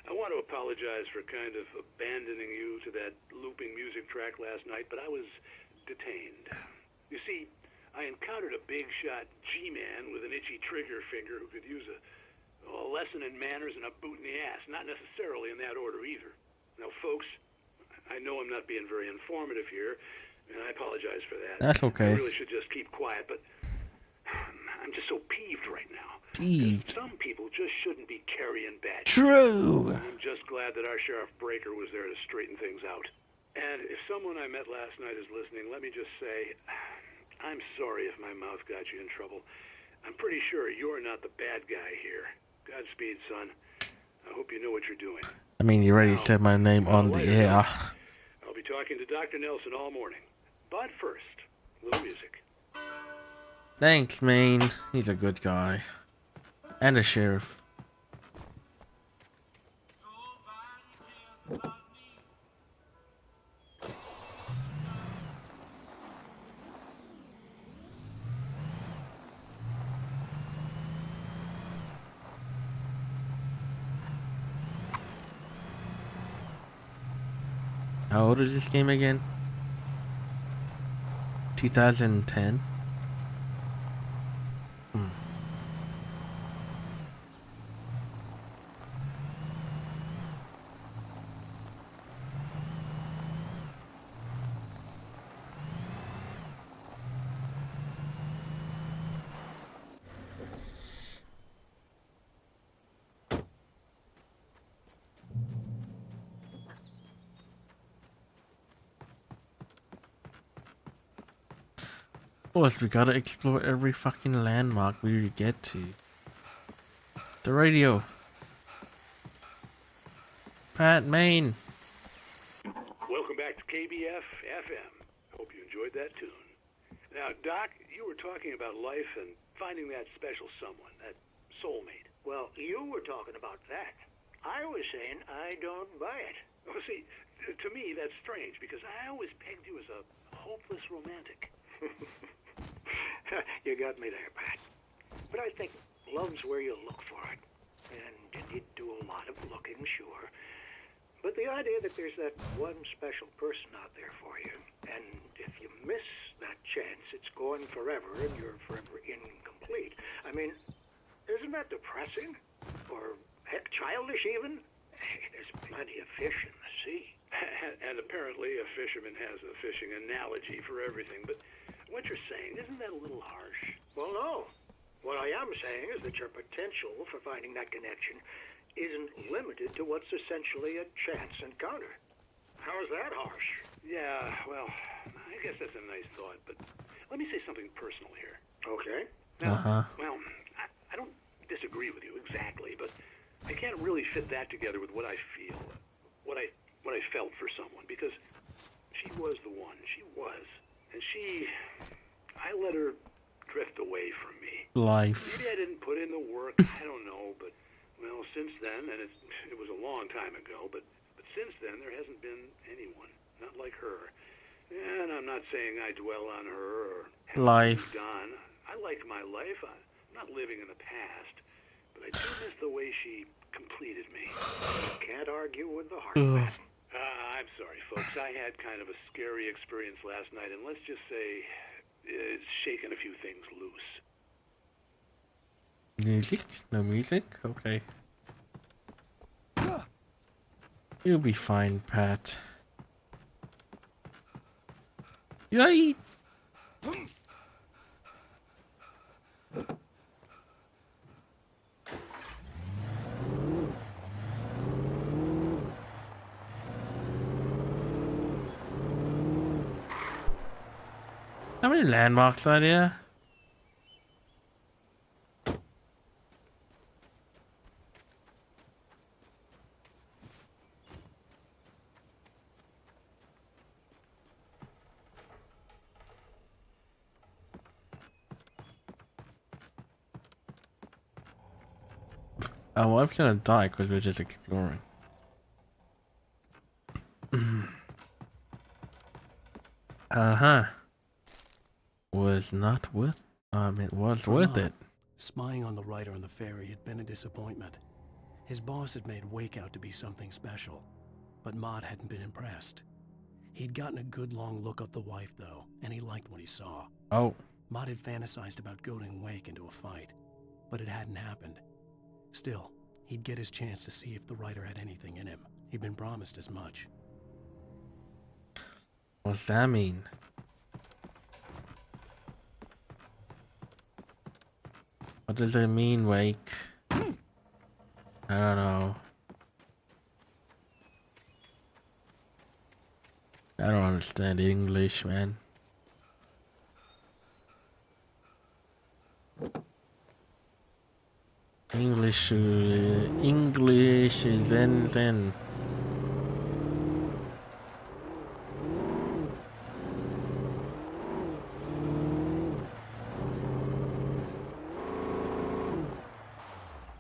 I want to apologize for kind of abandoning you to that looping music track last night, but I was detained. You see, I encountered a big shot G-man with an itchy trigger finger who could use a lesson in manners and a boot in the ass. Not necessarily in that order either. Now, folks, I know I'm not being very informative here, and I apologize for that. That's okay. I really should just keep quiet, but I'm just so peeved right now. Peeved. Some people just shouldn't be carrying bad. True. I'm just glad that our Sheriff Breaker was there to straighten things out. And if someone I met last night is listening, let me just say, I'm sorry if my mouth got you in trouble. I'm pretty sure you're not the bad guy here. Godspeed, son. I hope you know what you're doing. I mean, you already said my name on the air. I'll be talking to Dr. Nelson all morning. But first, a little music. Thanks, Maine. He's a good guy. And a sheriff. How old is this game again? 2010? Of course, we gotta explore every fucking landmark we get to. The radio. Pat, Maine. Welcome back to KBF FM. Hope you enjoyed that tune. Now, Doc, you were talking about life and finding that special someone, that soulmate. Well, you were talking about that. I was saying I don't buy it. Well, see, to me, that's strange, because I always pegged you as a hopeless romantic. You got me there, Pat. But I think love's where you look for it. And you need to do a lot of looking, sure. But the idea that there's that one special person out there for you, and if you miss that chance, it's gone forever, and you're forever incomplete. I mean, isn't that depressing? Or, heck, childish even? Hey, there's plenty of fish in the sea. And apparently a fisherman has a fishing analogy for everything, but what you're saying, isn't that a little harsh? Well, no. What I am saying is that your potential for finding that connection isn't limited to what's essentially a chance encounter. How is that harsh? Yeah, well, I guess that's a nice thought, but let me say something personal here. Okay. Now, well, I don't disagree with you exactly, but I can't really fit that together with what I feel, what I felt for someone, because she was the one. She was. And I let her drift away from me. Life. Maybe I didn't put in the work, I don't know, but, well, since then, and it was a long time ago, but since then, there hasn't been anyone, not like her. And I'm not saying I dwell on her or have life. moved on. I like my life. I'm not living in the past, but I do miss the way she completed me. Can't argue with the heart, man. I'm sorry, folks. I had kind of a scary experience last night, and let's just say it's shaken a few things loose. Music? No music? Okay. You'll be fine, Pat. Yay! How many landmarks are there? Oh, I'm gonna die because we're just exploring. Was not worth. It was worth it. Spying on the writer on the ferry had been a disappointment. His boss had made Wake out to be something special, but Maude hadn't been impressed. He'd gotten a good long look at the wife, though, and he liked what he saw. Oh. Mott had fantasized about goading Wake into a fight, but it hadn't happened. Still, he'd get his chance to see if the writer had anything in him. He'd been promised as much. What's that mean? What does it mean, Wake? I don't know. I don't understand English, man. English is Zen.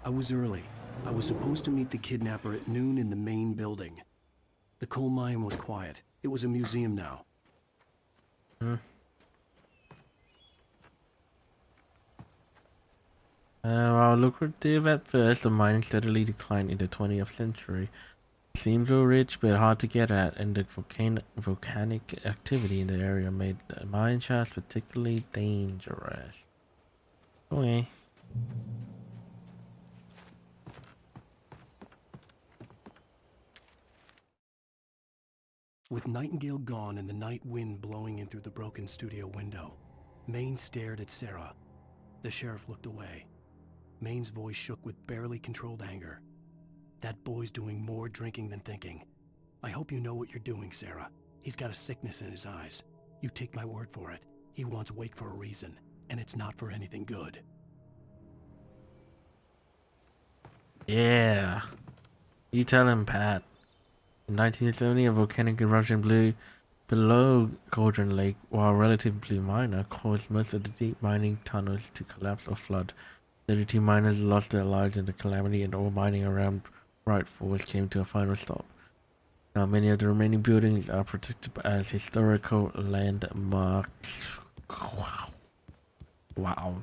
I was early. I was supposed to meet the kidnapper at noon in the main building. The coal mine was quiet. It was a museum now. While lucrative at first, the mining steadily declined in the 20th century. It seemed so rich but hard to get at, and the volcanic activity in the area made the mine shafts particularly dangerous. Okay. With Nightingale gone and the night wind blowing in through the broken studio window, Maine stared at Sarah. The sheriff looked away. Maine's voice shook with barely controlled anger. That boy's doing more drinking than thinking. I hope you know what you're doing, Sarah. He's got a sickness in his eyes. You take my word for it. He wants Wake for a reason, and it's not for anything good. Yeah. You tell him, Pat. In 1970, a volcanic eruption blew below Cauldron Lake, while relatively minor, caused most of the deep mining tunnels to collapse or flood. 32 miners lost their lives in the calamity, and all mining around Bright Falls came to a final stop. Now, many of the remaining buildings are protected as historical landmarks. Wow. Wow.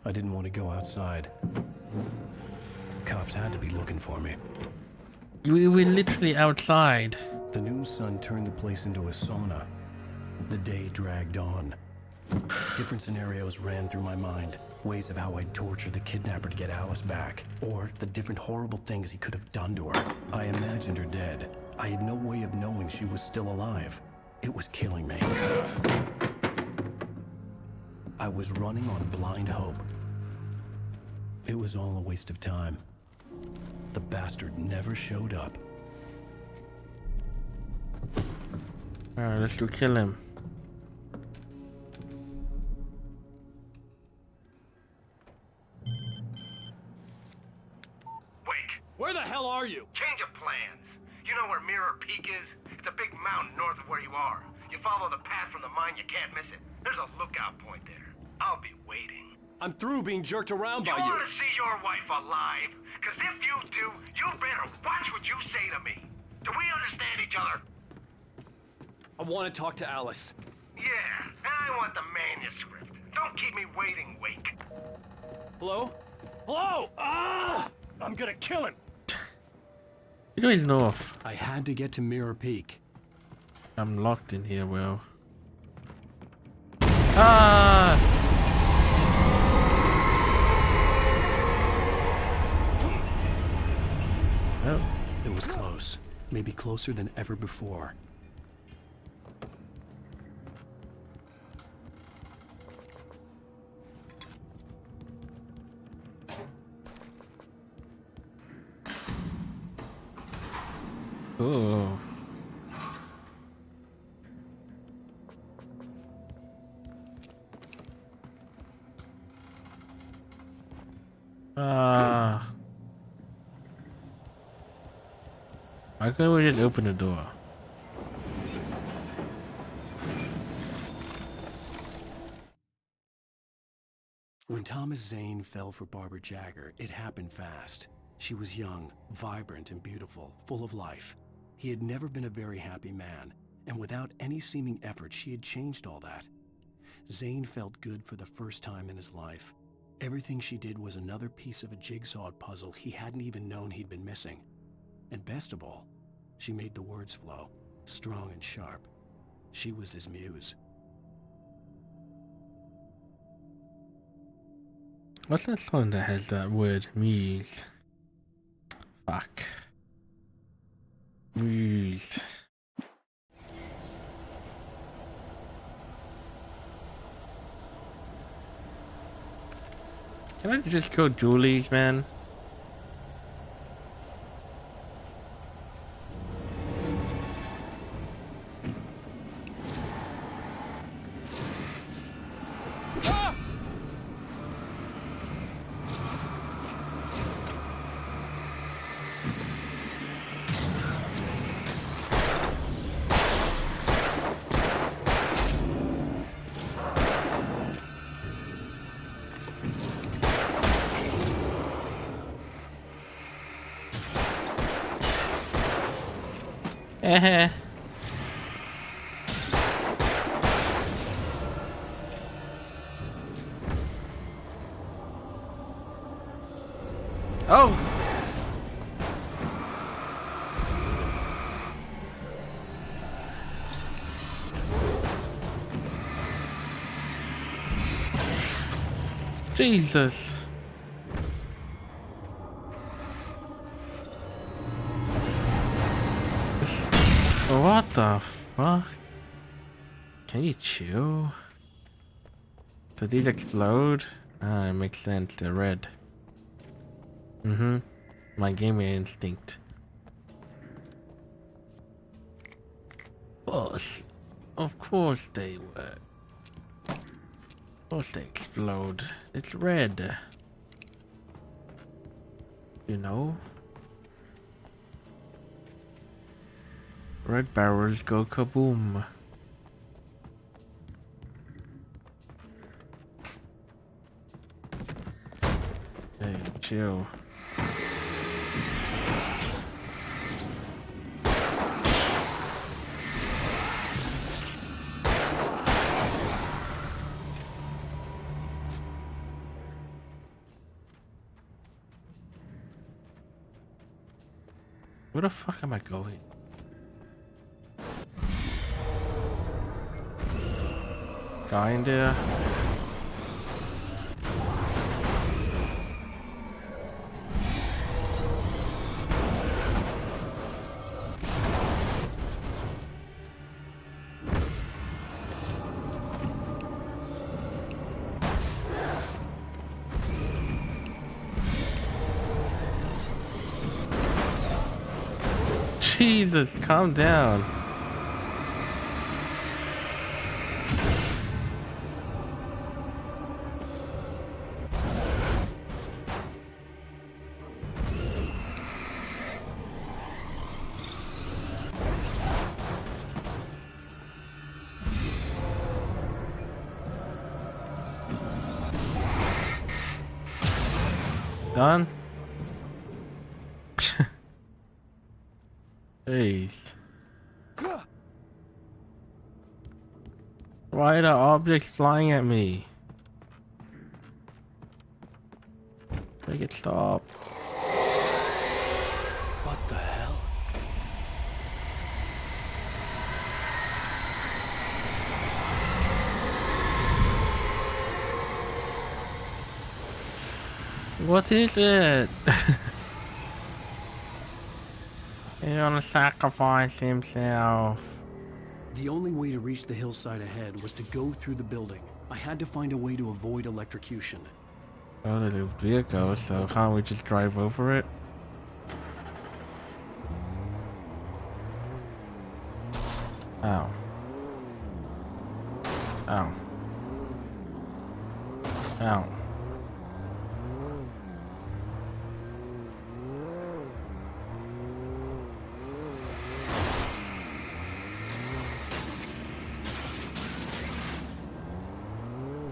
I didn't want to go outside. Cops had to be looking for me. We were literally outside. The noon sun turned the place into a sauna. The day dragged on. Different scenarios ran through my mind. Ways of how I'd torture the kidnapper to get Alice back. Or the different horrible things he could have done to her. I imagined her dead. I had no way of knowing she was still alive. It was killing me. I was running on blind hope. It was all a waste of time. The bastard never showed up. Alright, let's go kill him. Wake! Where the hell are you? Change of plans. You know where Mirror Peak is? It's a big mountain north of where you are. You follow the path from the mine, you can't miss it. There's a lookout point there. I'll be waiting. I'm through being jerked around by You you. want to see your wife alive? Because if you do, you better watch what you say to me. Do we understand each other? I want to talk to Alice. Yeah, and I want the manuscript. Don't keep me waiting, Wake. Hello? Hello? Ah! I'm gonna kill him! You know he's north. I had to get to Mirror Peak. I'm locked in here, Will. Ah! Oh. It was close. Maybe closer than ever before. Oh. Why can't we just open the door? When Thomas Zane fell for Barbara Jagger, it happened fast. She was young, vibrant, and beautiful, full of life. He had never been a very happy man, and without any seeming effort, she had changed all that. Zane felt good for the first time in his life. Everything she did was another piece of a jigsaw puzzle he hadn't even known he'd been missing. And best of all, she made the words flow, strong and sharp. She was his muse. What's that song that has that word, muse? Fuck. Muse. Can I just go Julie's, man? Oh! Jesus! What the fuck? Can you chill? Do these explode? Ah, it makes sense, they're red. My gaming instinct. Of course they work. Of course they explode. It's red. You know? Red barrels go kaboom. Hey, chill. Where the fuck am I going? Guy in there. Jesus, calm down. Done? Jeez. Why are the objects flying at me? Make it stop. What the hell? What is it? He's gonna sacrifice himself. The only way to reach the hillside ahead was to go through the building. I had to find a way to avoid electrocution. Oh, there's a vehicle, so can't we just drive over it? Ow. Ow. Ow.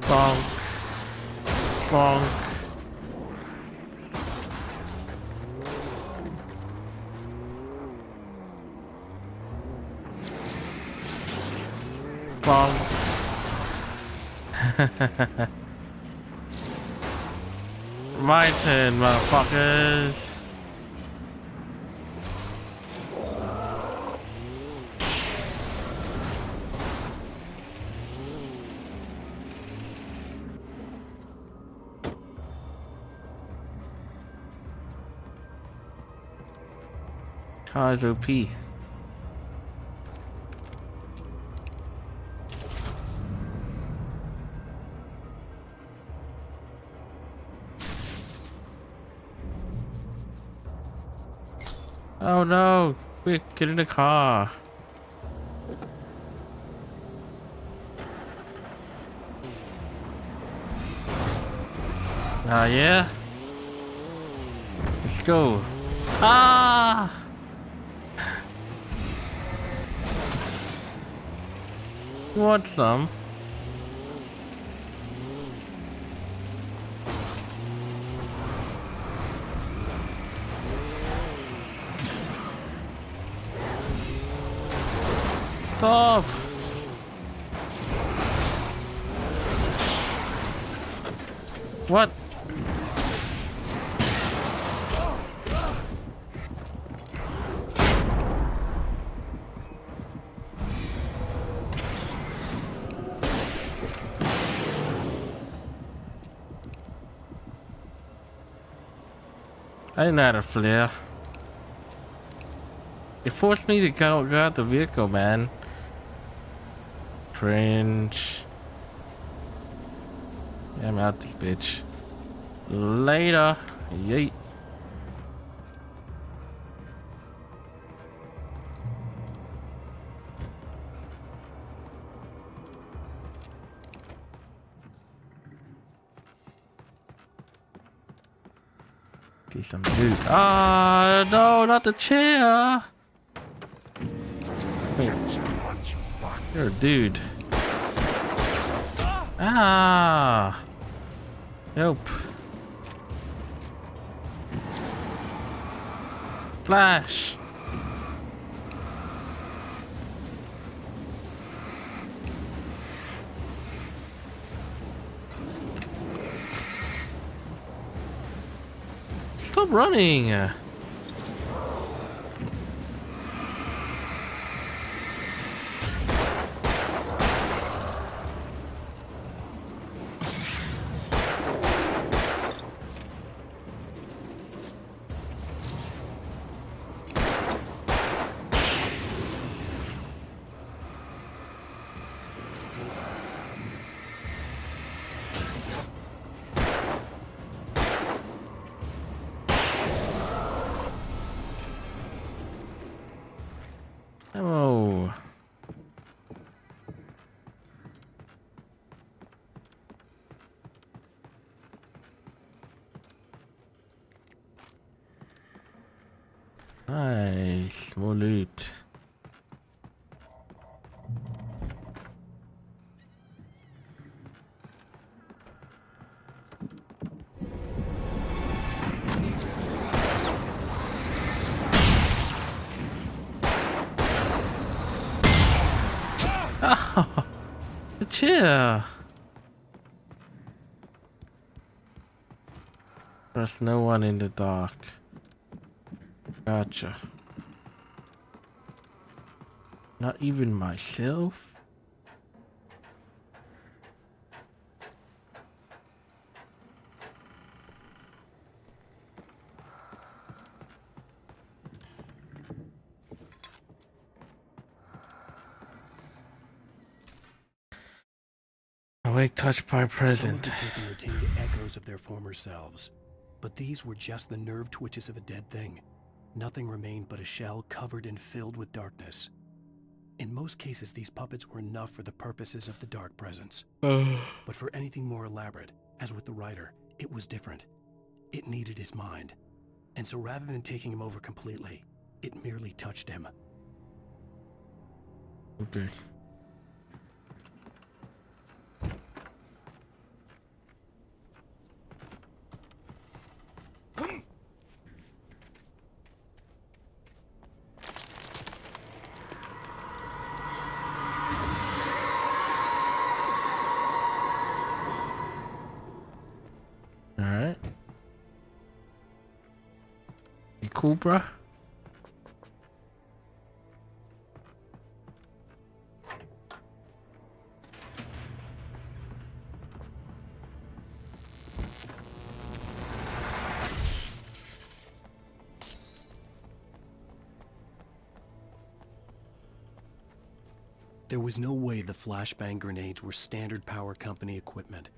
Bonk. Bonk. Bonk. My turn, motherfuckers. Car's OP. Oh no! Quick, get in the car. Ah, yeah? Let's go. Ah! You want some? Stop! What? I didn't have a flare. It forced me to go out the vehicle, man. Cringe. Yeah, I'm out this bitch. Later. Yeet. See some dude. Ah, no, not the chair. You're a dude. Ah. Nope. Flash. Stop running. Oh. Nice, more loot. Oh, the chair. There's no one in the dark. Gotcha. Not even myself? Awake touched by present. Some of the taken retained echoes of their former selves, but these were just the nerve twitches of a dead thing. Nothing remained but a shell covered and filled with darkness. In most cases, these puppets were enough for the purposes of the dark presence. But for anything more elaborate, as with the writer, it was different. It needed his mind. And so rather than taking him over completely, it merely touched him. Okay. Alright. You cool, bruh? There was no way the flashbang grenades were Standard Power Company equipment.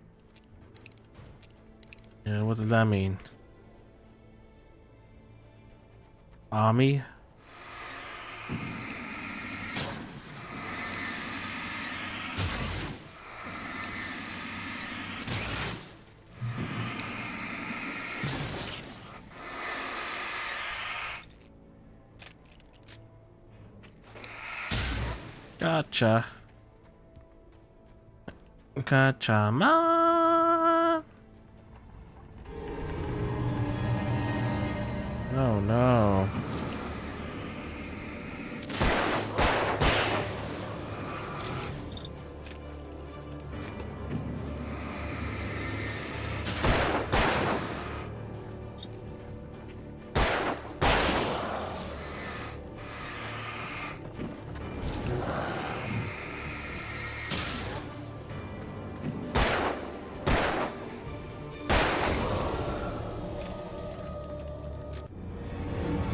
Yeah, what does that mean? Army? Gotcha. Gotcha, man. Oh no.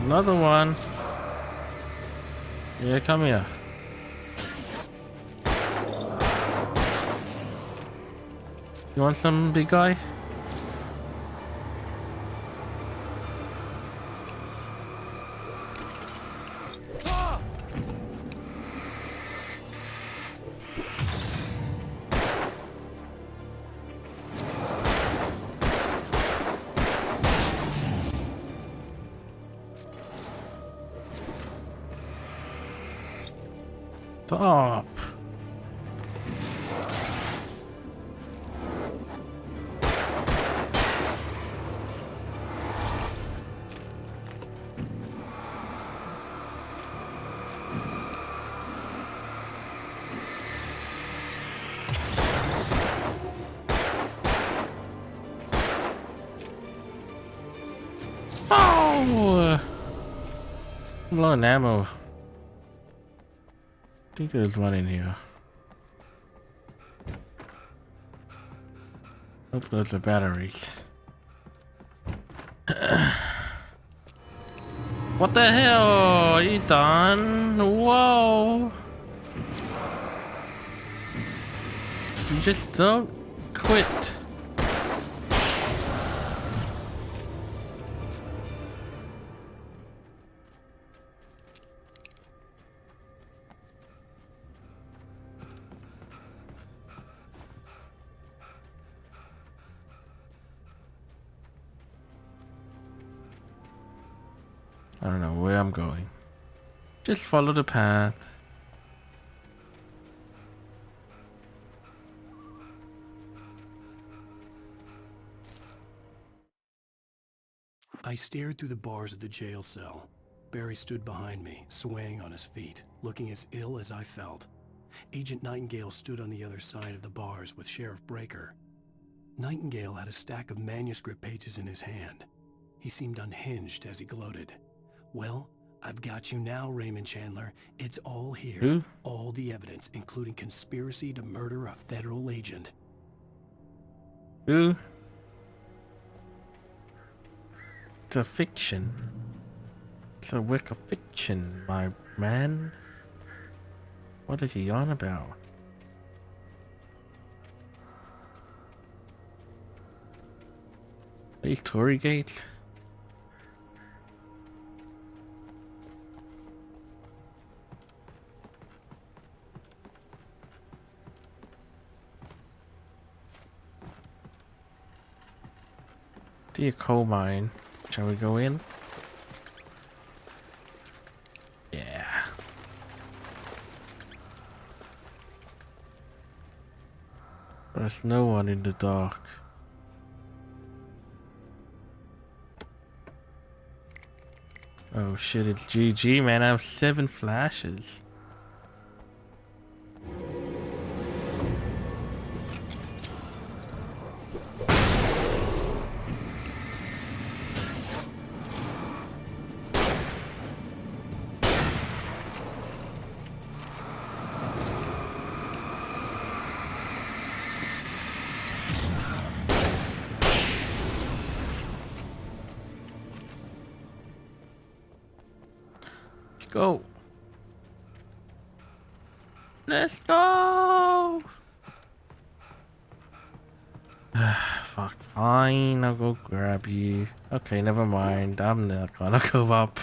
Another one. Yeah, come here. You want some, big guy? Stop. Oh! I'm low on ammo. I think there's one in here. Hope those are batteries. What the hell? Are you done? Whoa! You just don't quit. I don't know where I'm going. Just follow the path. I stared through the bars of the jail cell. Barry stood behind me, swaying on his feet, looking as ill as I felt. Agent Nightingale stood on the other side of the bars with Sheriff Breaker. Nightingale had a stack of manuscript pages in his hand. He seemed unhinged as he gloated. Well, I've got you now, Raymond Chandler. It's all here. Who? All the evidence, including conspiracy to murder a federal agent. Who? It's a fiction. It's a work of fiction, my man. What is he on about? These Tory gates? See a coal mine. Shall we go in? Yeah. There's no one in the dark. Oh shit, it's GG, man. I have 7 flashes. Go. Let's go! Fuck, fine, I'll go grab you. Okay, never mind, I'm not gonna go up.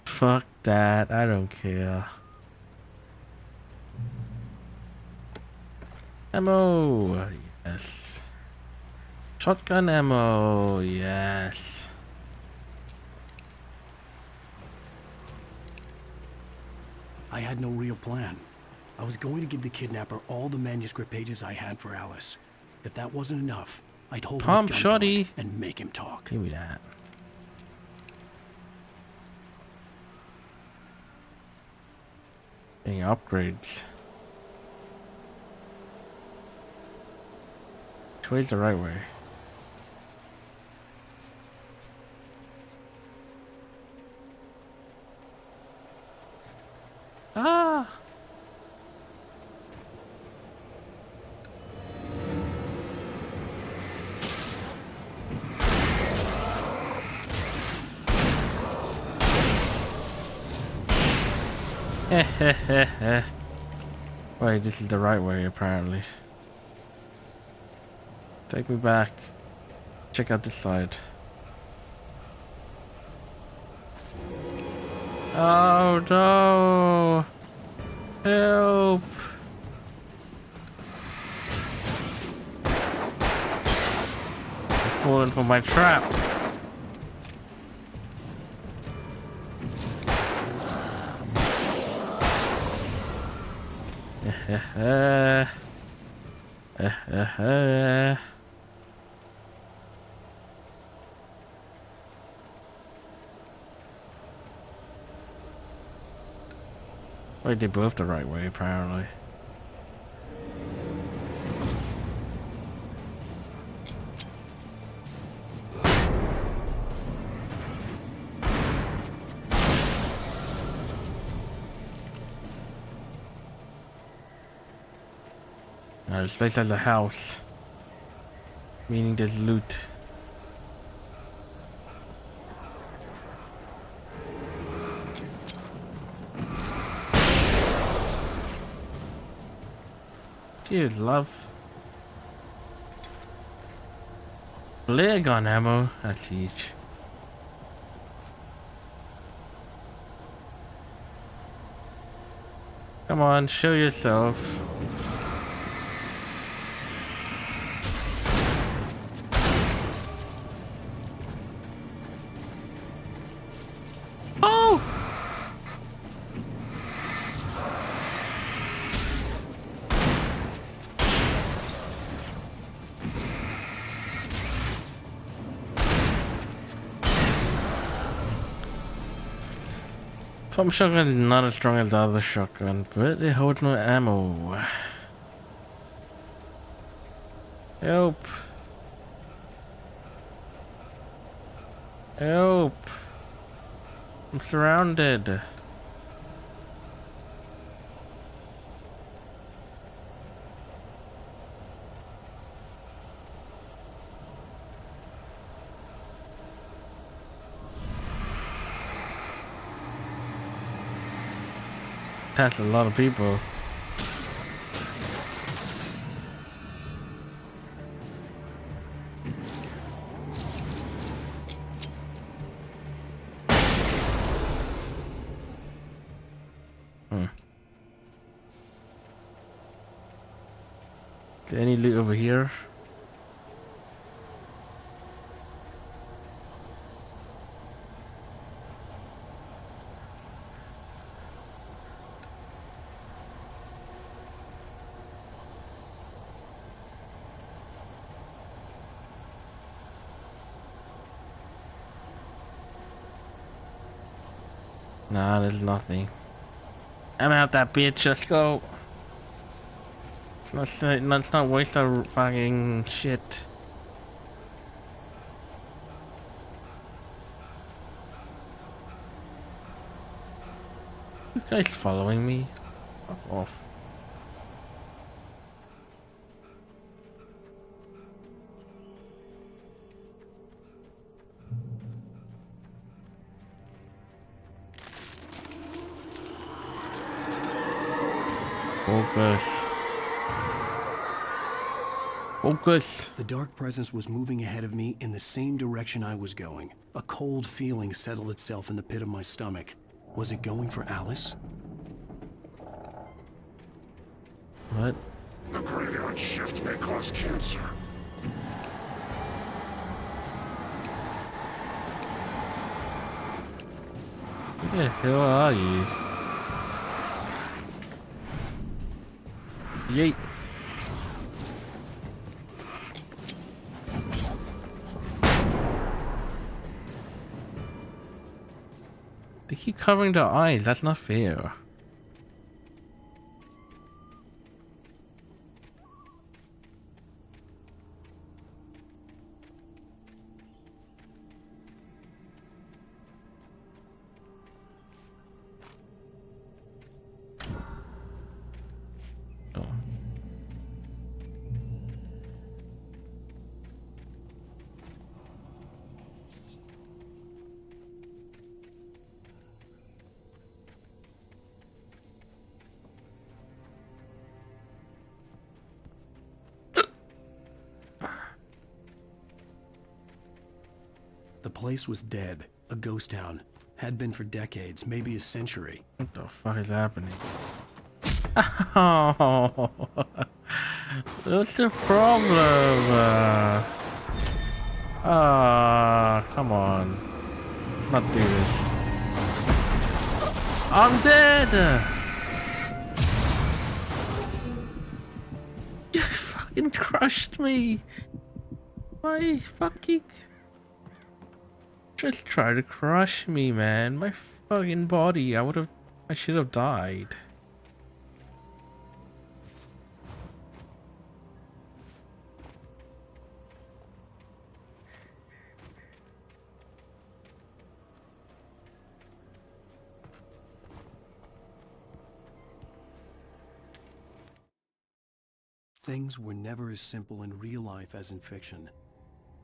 Fuck that, I don't care. Ammo, yes. Shotgun ammo, yes. I had no real plan. I was going to give the kidnapper all the manuscript pages I had for Alice. If that wasn't enough, I'd hold him at Pump gunpoint shotty and make him talk. Give me that. Any upgrades? Which way's the right way? Ah! Wait, this is the right way apparently. Take me back. Check out this side. Oh no! Help! I'm falling for my trap. Wait, they both the right way apparently. Now this place has a house, meaning there's loot. Dude, love. Flare gun ammo, that's huge. Come on, show yourself. Oh! Pump shotgun is not as strong as the other shotgun, but it holds no ammo. Help! Help! I'm surrounded. That's a lot of people. Is there any loot over here? Nah, there's nothing. I'm out that bitch, let's go. Let's not waste our fucking shit. You guys following me? Fuck off. Focus. Focus. The dark presence was moving ahead of me in the same direction I was going. A cold feeling settled itself in the pit of my stomach. Was it going for Alice? What? The graveyard shift may cause cancer. Who the hell are you? Yeet. They keep covering their eyes. That's not fair. The place was dead. A ghost town. Had been for decades, maybe a century. What the fuck is happening? Oh, what's the problem? Come on. Let's not do this. I'm dead! You fucking crushed me! Why fucking... Just try to crush me, man. My fucking body. I should have died. Things were never as simple in real life as in fiction.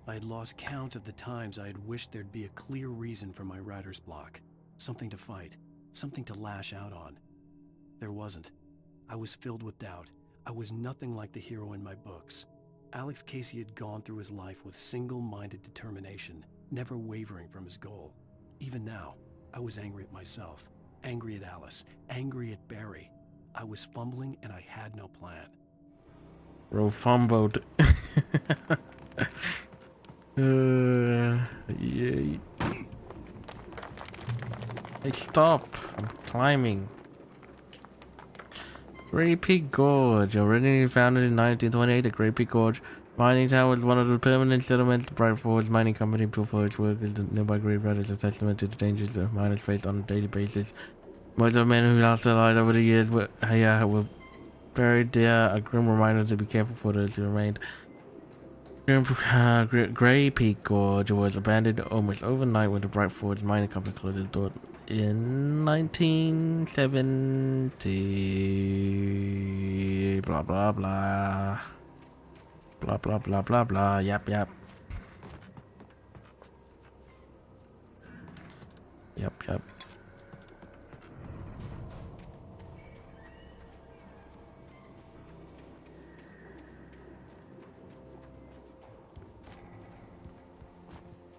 I had lost count of the times I had wished there'd be a clear reason for my writer's block. Something to fight, something to lash out on. There wasn't. I was filled with doubt. I was nothing like the hero in my books. Alex Casey had gone through his life with single-minded determination, never wavering from his goal. Even now, I was angry at myself, angry at Alice, angry at Barry. I was fumbling and I had no plan. Bro fumbled. Yeah. Hey, stop. I'm climbing. Great Peak Gorge. Originally founded in 1928, the Great Peak Gorge mining town was one of the permanent settlements. The Bright Falls Mining Company built for its workers. The nearby graveyard is a testament to the dangers the miners faced on a daily basis. Most of the men who lost their lives over the years were buried there, a grim reminder to be careful for those who remained. Grey Peak Gorge was abandoned almost overnight when the Bright Falls Mining Company closed its door in 1970. Blah blah blah. Blah blah blah blah blah. Yep.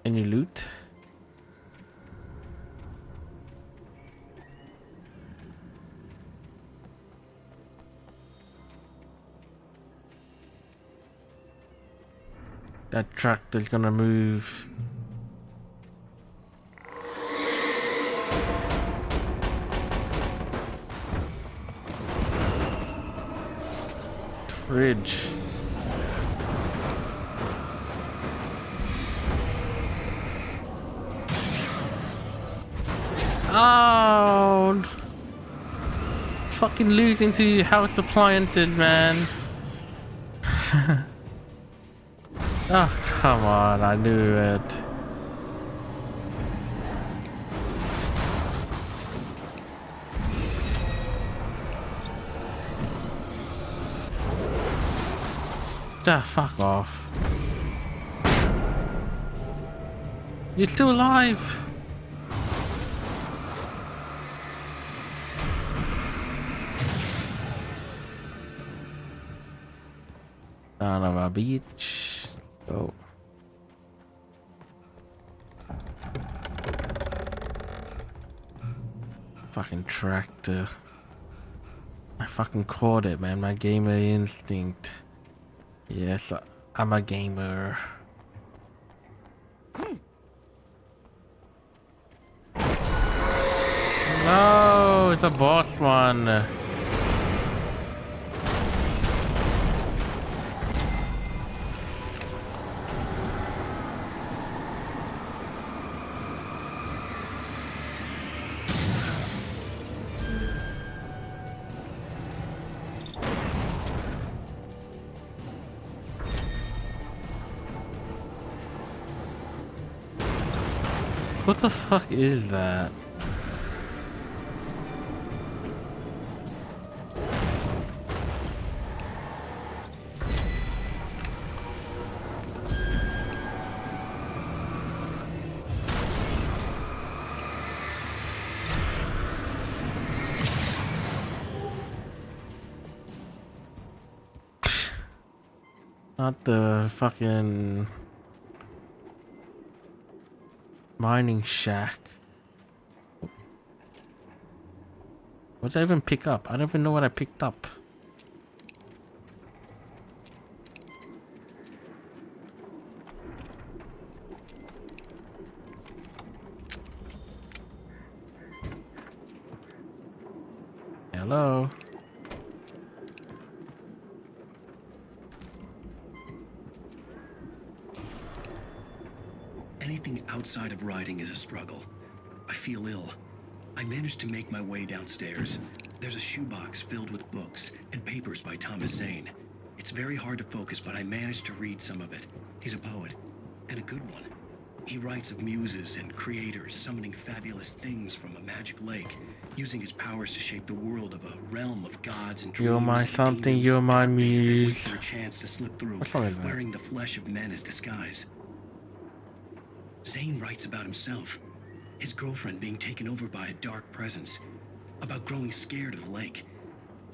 Any loot? That tractor's gonna move. Fridge. Oh, fucking losing to house appliances, man. Oh, come on, I knew it. Ah, fuck off. You're still alive. Out of a beach. Oh. Fucking tractor. I fucking caught it, man. My gamer instinct. Yes, I'm a gamer. No, it's a boss one. What the fuck is that? Not the fucking mining shack. What did I even pick up? I don't even know what I picked up. Hello? Anything outside of riding is a struggle. I feel ill. I managed to make my way downstairs. There's a shoebox filled with books and papers by Thomas Zane. It's very hard to focus, but I managed to read some of it. He's a poet, and a good one. He writes of muses and creators summoning fabulous things from a magic lake, using his powers to shape the world of a realm of gods and dreams. You're my something, you're my muse. For a chance to slip through, What song is that? wearing the flesh of men as disguise. Zane writes about himself, his girlfriend being taken over by a dark presence, about growing scared of the lake.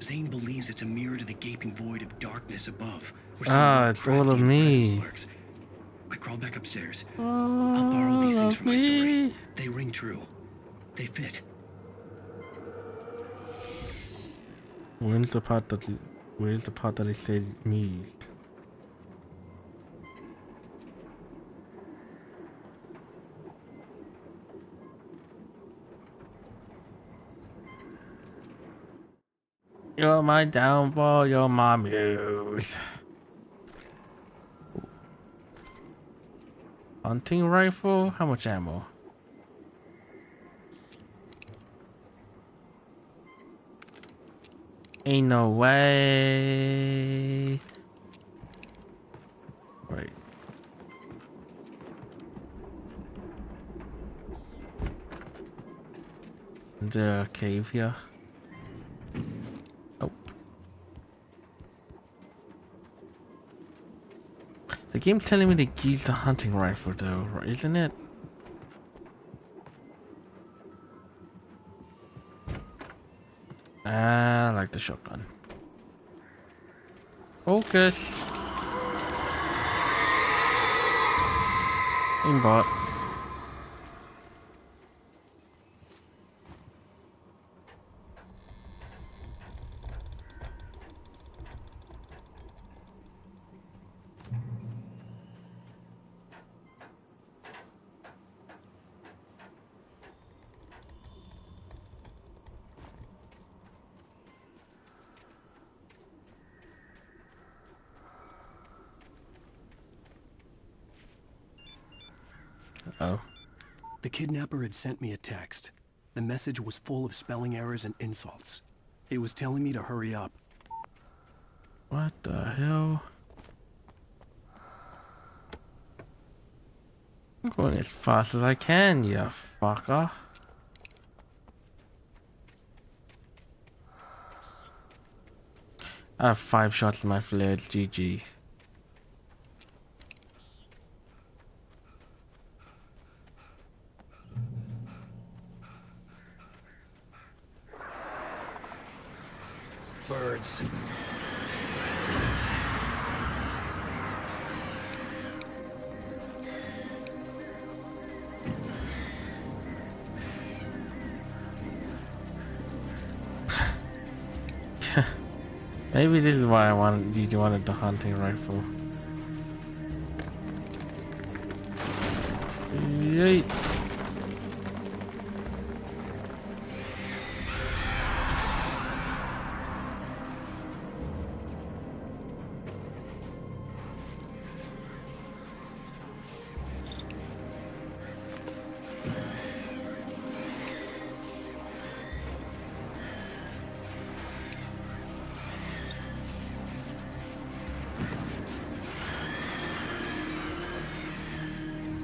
Zane believes it's a mirror to the gaping void of darkness above, where some It's all of crafty presence me. lurks. I crawl back upstairs. I'll borrow these things for my story. They ring true. They fit. Where's the part that it says mused? You're my downfall, you're my muse. Hunting rifle? How much ammo? Ain't no way. Right. Is there a cave here? Oh. The game's telling me to use the hunting rifle though, isn't it? I like the shotgun. Focus. Aimbot. Oh. The kidnapper had sent me a text. The message was full of spelling errors and insults. It was telling me to hurry up. What the hell? I'm going as fast as I can, you fucker. I have 5 shots in my flare, it's GG. Birds. Maybe this is why you wanted the hunting rifle. Yeet.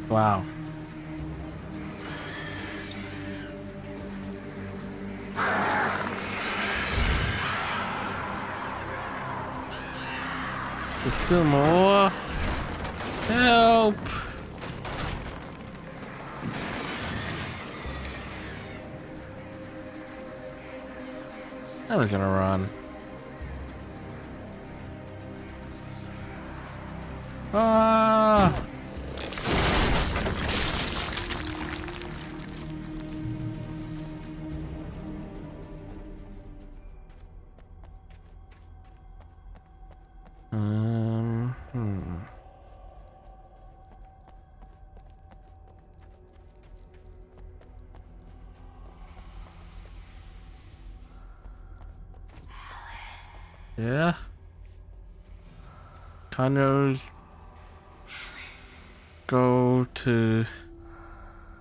Wow. There's still more. Help! I was gonna run. Ah! Yeah. Tunnels go to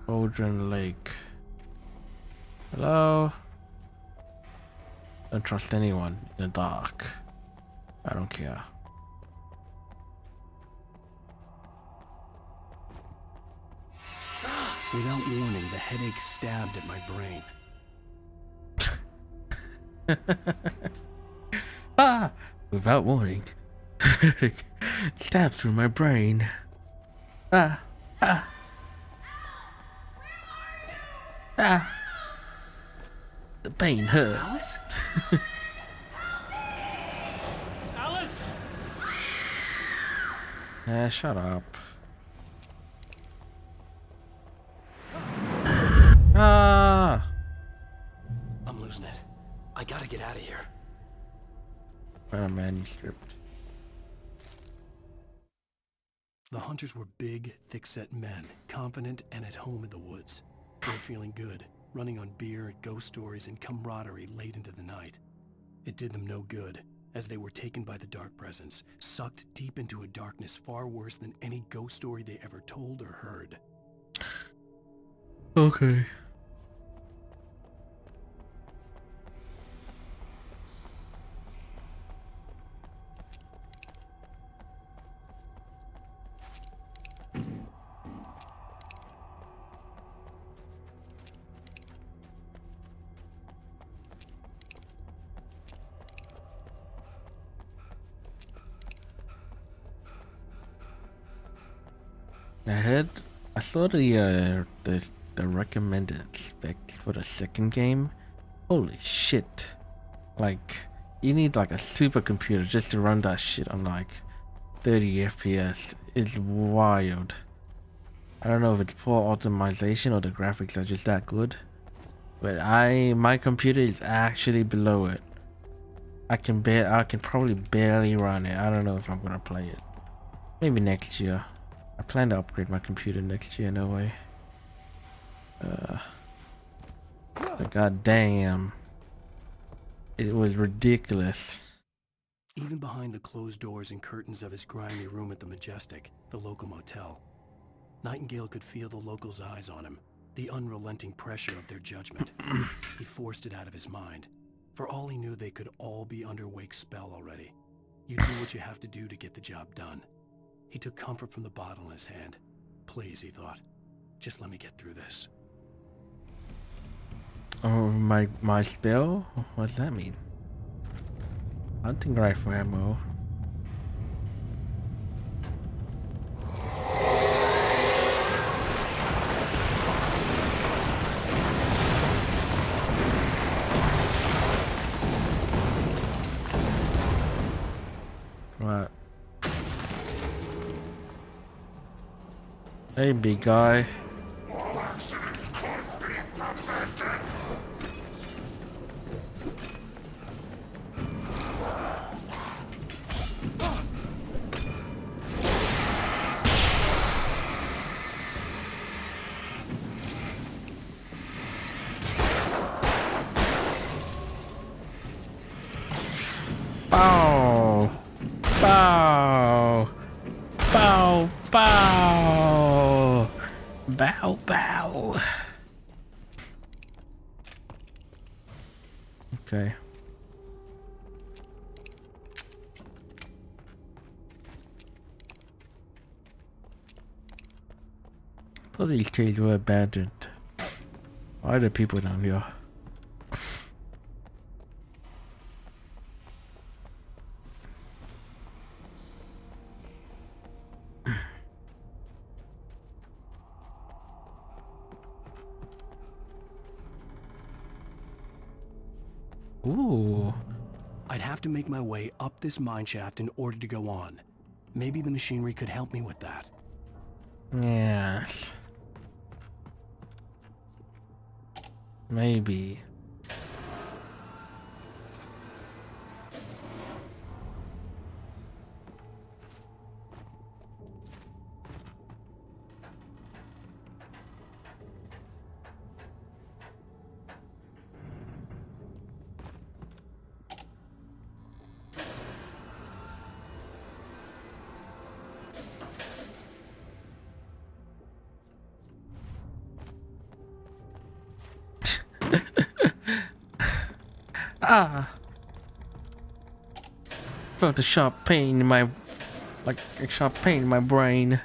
Cauldron Lake. Hello? Don't trust anyone in the dark. I don't care. Without warning, the headache stabbed at my brain. Ah! Without warning. Stabbed through my brain. Ah! Ah! Ah! The pain hurt. Alice? Alice! Shut up. Ah! I'm losing it. I gotta get out of here. A manuscript. The hunters were big, thick-set men, confident and at home in the woods. They were feeling good, running on beer, ghost stories, and camaraderie late into the night. It did them no good, as they were taken by the dark presence, sucked deep into a darkness far worse than any ghost story they ever told or heard. Okay. I saw the recommended specs for the second game. Holy shit. Like, you need like a supercomputer just to run that shit on like 30 FPS. It's wild. I don't know if it's poor optimization or the graphics are just that good. But my computer is actually below it. I can probably barely run it. I don't know if I'm gonna play it. Maybe next year. I plan to upgrade my computer next year, no way. But god damn. It was ridiculous. Even behind the closed doors and curtains of his grimy room at the Majestic, the local motel, Nightingale could feel the locals' eyes on him, the unrelenting pressure of their judgment. He forced it out of his mind. For all he knew, they could all be under Wake's spell already. You do what you have to do to get the job done. He took comfort from the bottle in his hand. Please, he thought, just let me get through this. Oh, my spell? What does that mean? Hunting rifle ammo. What? Hey, big guy. Bow. Bow. Bow. Bow. Bow. Bow. Okay. Thought these caves were abandoned. Why are there people down here? Ooh. I'd have to make my way up this mine shaft in order to go on. Maybe the machinery could help me with that. Yes. Maybe. Felt a sharp pain in my, like a sharp pain in my brain.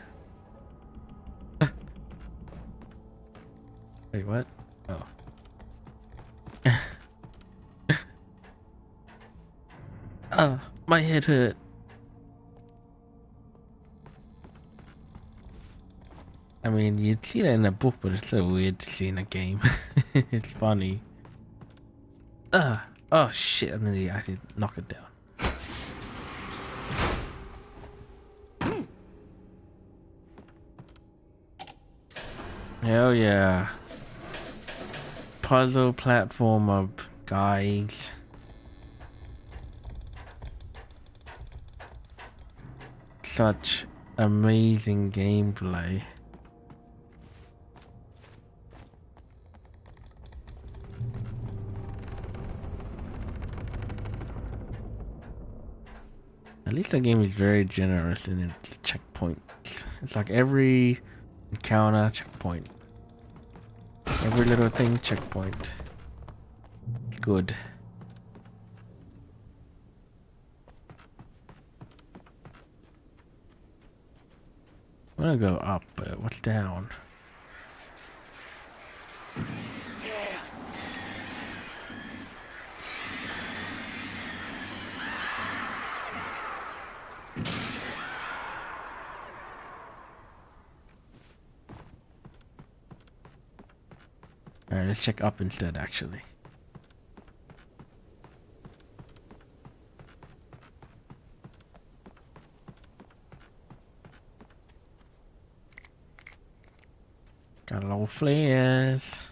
Wait, what? Oh. My head hurt. I mean, you'd see that in a book, but it's so weird to see in a game. It's funny. Oh shit, I did knock it down. Hell yeah. Puzzle platformer, guys. Such amazing gameplay. At least the game is very generous in its checkpoints. It's like every encounter, checkpoint. Every little thing, checkpoint. It's good. I'm gonna go up, but what's down? Alright, let's check up instead, actually. Got a little flares.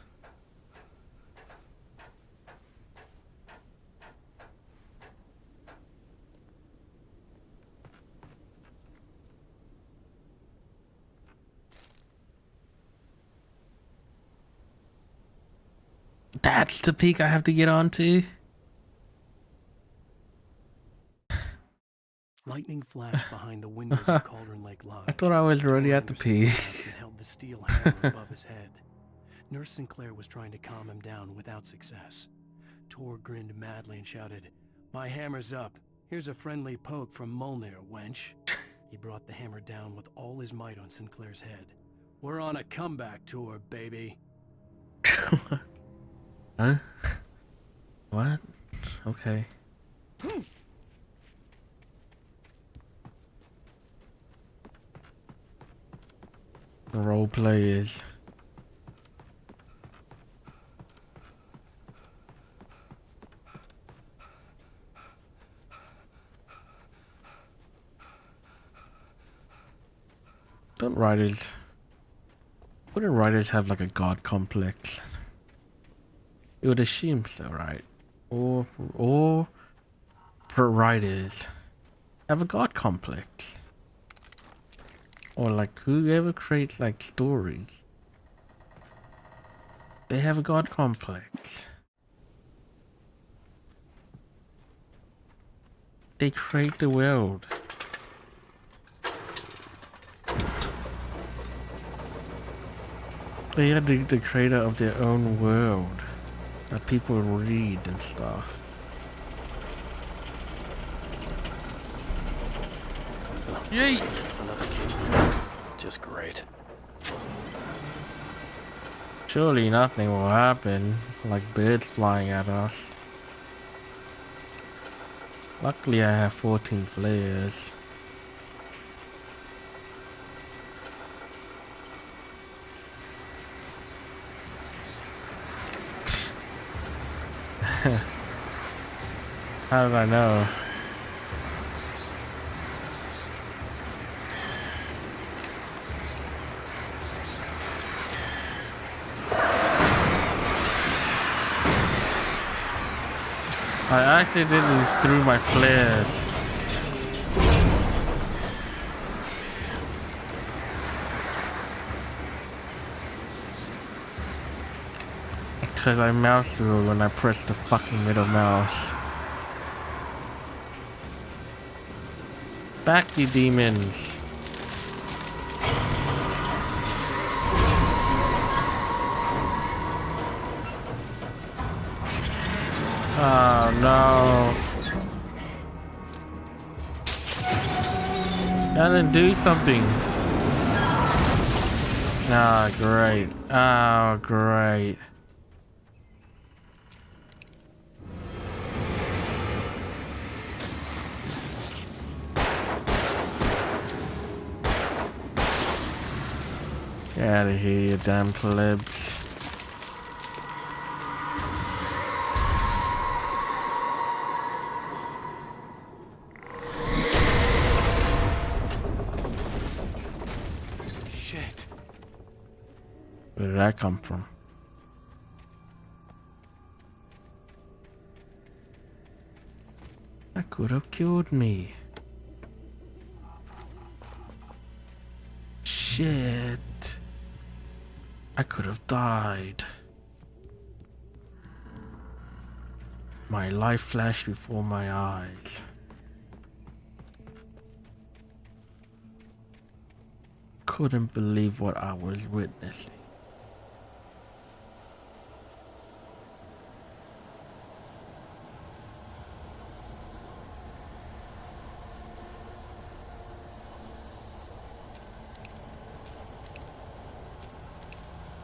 That's the peak I have to get onto. Lightning flashed behind the windows of Cauldron Lake Lodge. I thought I was already at the peak. And held the steel hammer above his head. Nurse Sinclair was trying to calm him down without success. Tor grinned madly and shouted, "My hammer's up. Here's a friendly poke from Molnir, wench." He brought the hammer down with all his might on Sinclair's head. "We're on a comeback tour, baby." Huh? What? Okay. The role players. Wouldn't writers have like a god complex? You would assume so, right? Or writers have a god complex. Or like whoever creates like stories, they have a god complex. They create the world. They are the creator of their own world that people read and stuff. Yay! Another king. Just great. Surely nothing will happen, like birds flying at us. Luckily I have 14 flares. How did I know? I accidentally threw my flares. Because I mouse through when I pressed the fucking middle mouse. Back, you demons. Oh no. Alan, do something. Ah, great. Oh, great. Get out of here, you damn plebs. Shit. Where did that come from? That could have killed me. Shit. I could have died. My life flashed before my eyes. Couldn't believe what I was witnessing.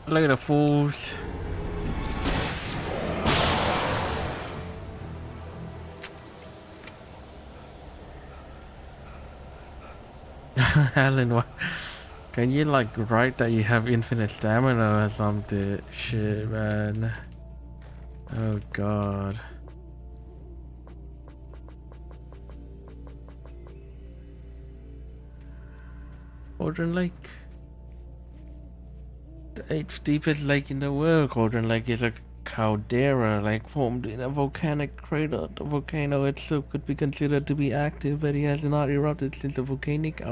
Look at the fools. Alan, what? Can you like write that you have infinite stamina or something? Shit, man. Oh god. Cauldron Lake. The 8th deepest lake in the world. Cauldron Lake is a caldera lake formed in a volcanic crater. The volcano itself could be considered to be active, but it has not erupted since the volcanic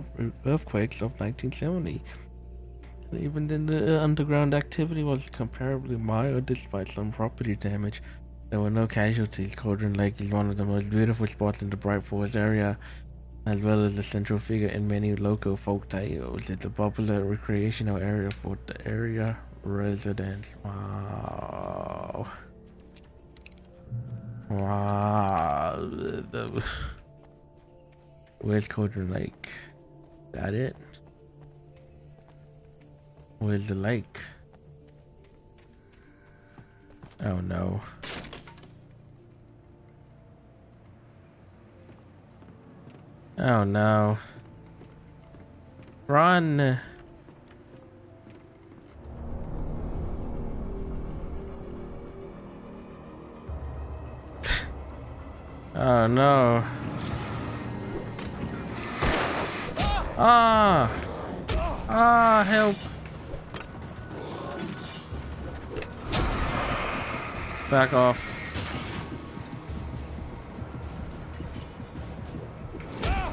earthquakes of 1970. Even then, the underground activity was comparably mild despite some property damage. There were no casualties. Cauldron Lake is one of the most beautiful spots in the Bright Falls area, as well as a central figure in many local folk tales. It's a popular recreational area for the area residents. Wow. Wow. Where's Cauldron Lake? That it? Where's the lake? Oh no. Oh no. Run! Oh no. Ah! Ah, help! Back off.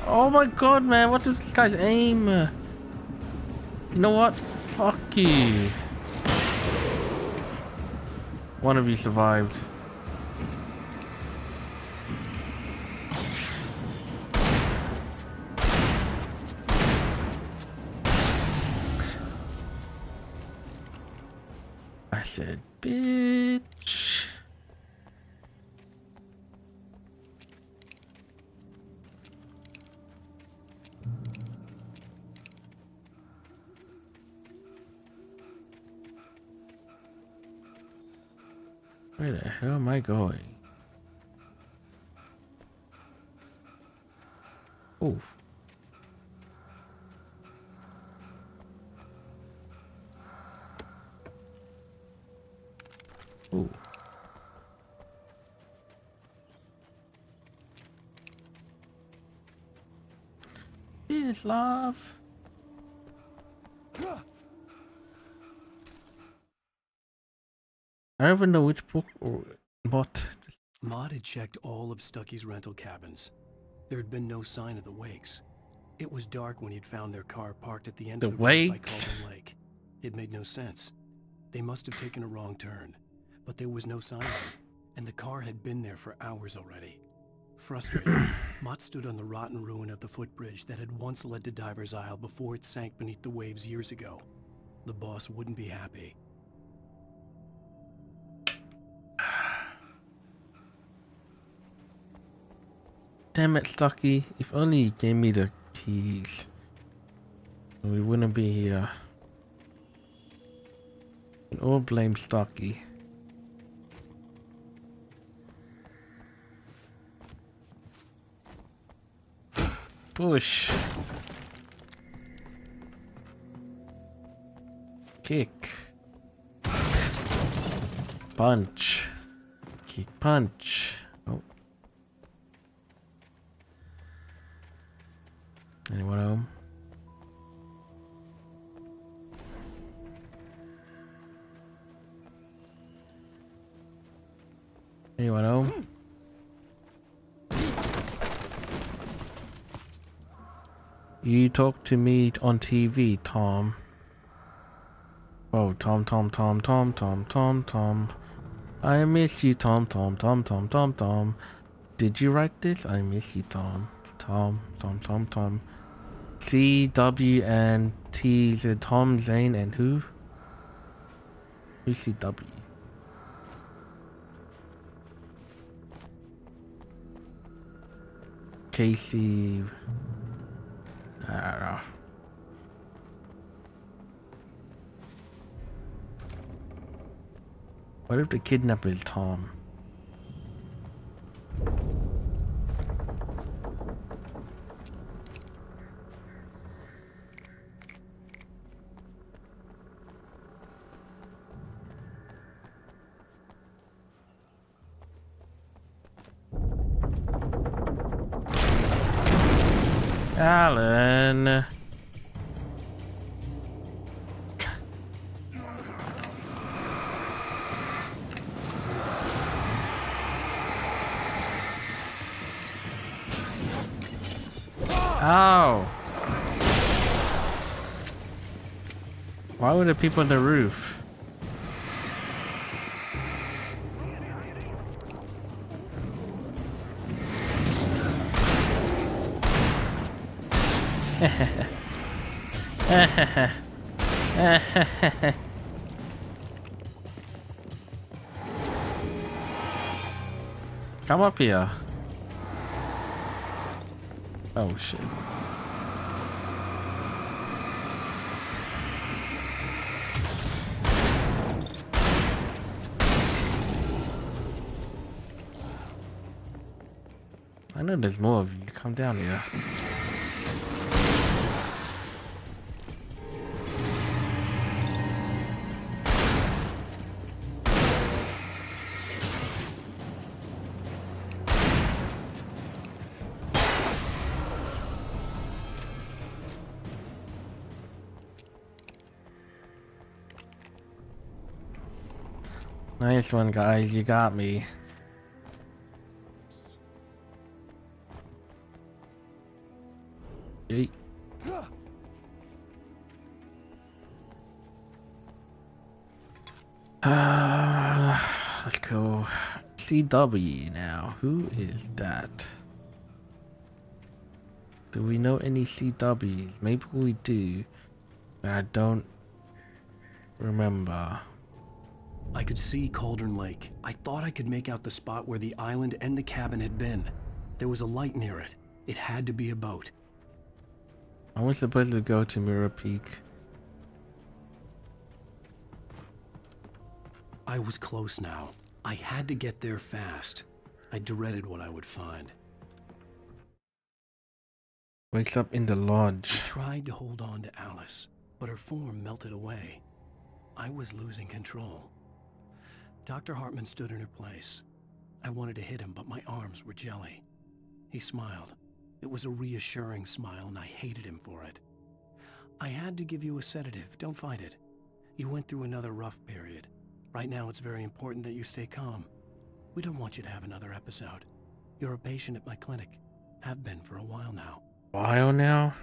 Oh my god, man, what does this guy's aim? You know what? Fuck you. One of you survived. Where the hell am I going? Oof. Ooh. Yes, love. I don't even know which book or what. Maud had checked all of Stucky's rental cabins. There had been no sign of the Wakes. It was dark when he'd found their car parked at the end of the road by Cauldron Lake. It made no sense. They must have taken a wrong turn, but there was no sign of them, and the car had been there for hours already. Frustrated, Mott stood on the rotten ruin of the footbridge that had once led to Diver's Isle before it sank beneath the waves years ago. The boss wouldn't be happy. Damn it, Stucky. If only you gave me the keys, we wouldn't be here. And all blame Stucky. Push. Kick. Punch. Kick, punch. Oh. Anyone home? Anyone home? You talk to me on TV, Tom. Oh, Tom. I miss you, Tom. Did you write this? I miss you, Tom. C, W, and T is Tom, Zane, and who? Who's CW? Casey. I don't know. What if the kidnapper is Tom? Alan. Ow. Why were the people on the roof? Come up here. Oh shit. I know there's more of you. Come down here. Nice one, guys. You got me. Yeet. Let's go. CW now. Who is that? Do we know any CWs? Maybe we do, but I don't remember. I could see Cauldron Lake. I thought I could make out the spot where the island and the cabin had been. There was a light near it. It had to be a boat. I was supposed to go to Mirror Peak. I was close now. I had to get there fast. I dreaded what I would find. Wakes up in the lodge. I tried to hold on to Alice, but her form melted away. I was losing control. Dr. Hartman stood in her place. I wanted to hit him, but my arms were jelly. He smiled. It was a reassuring smile, and I hated him for it. I had to give you a sedative. Don't fight it. You went through another rough period. Right now, it's very important that you stay calm. We don't want you to have another episode. You're a patient at my clinic. Have been for a while now. While now?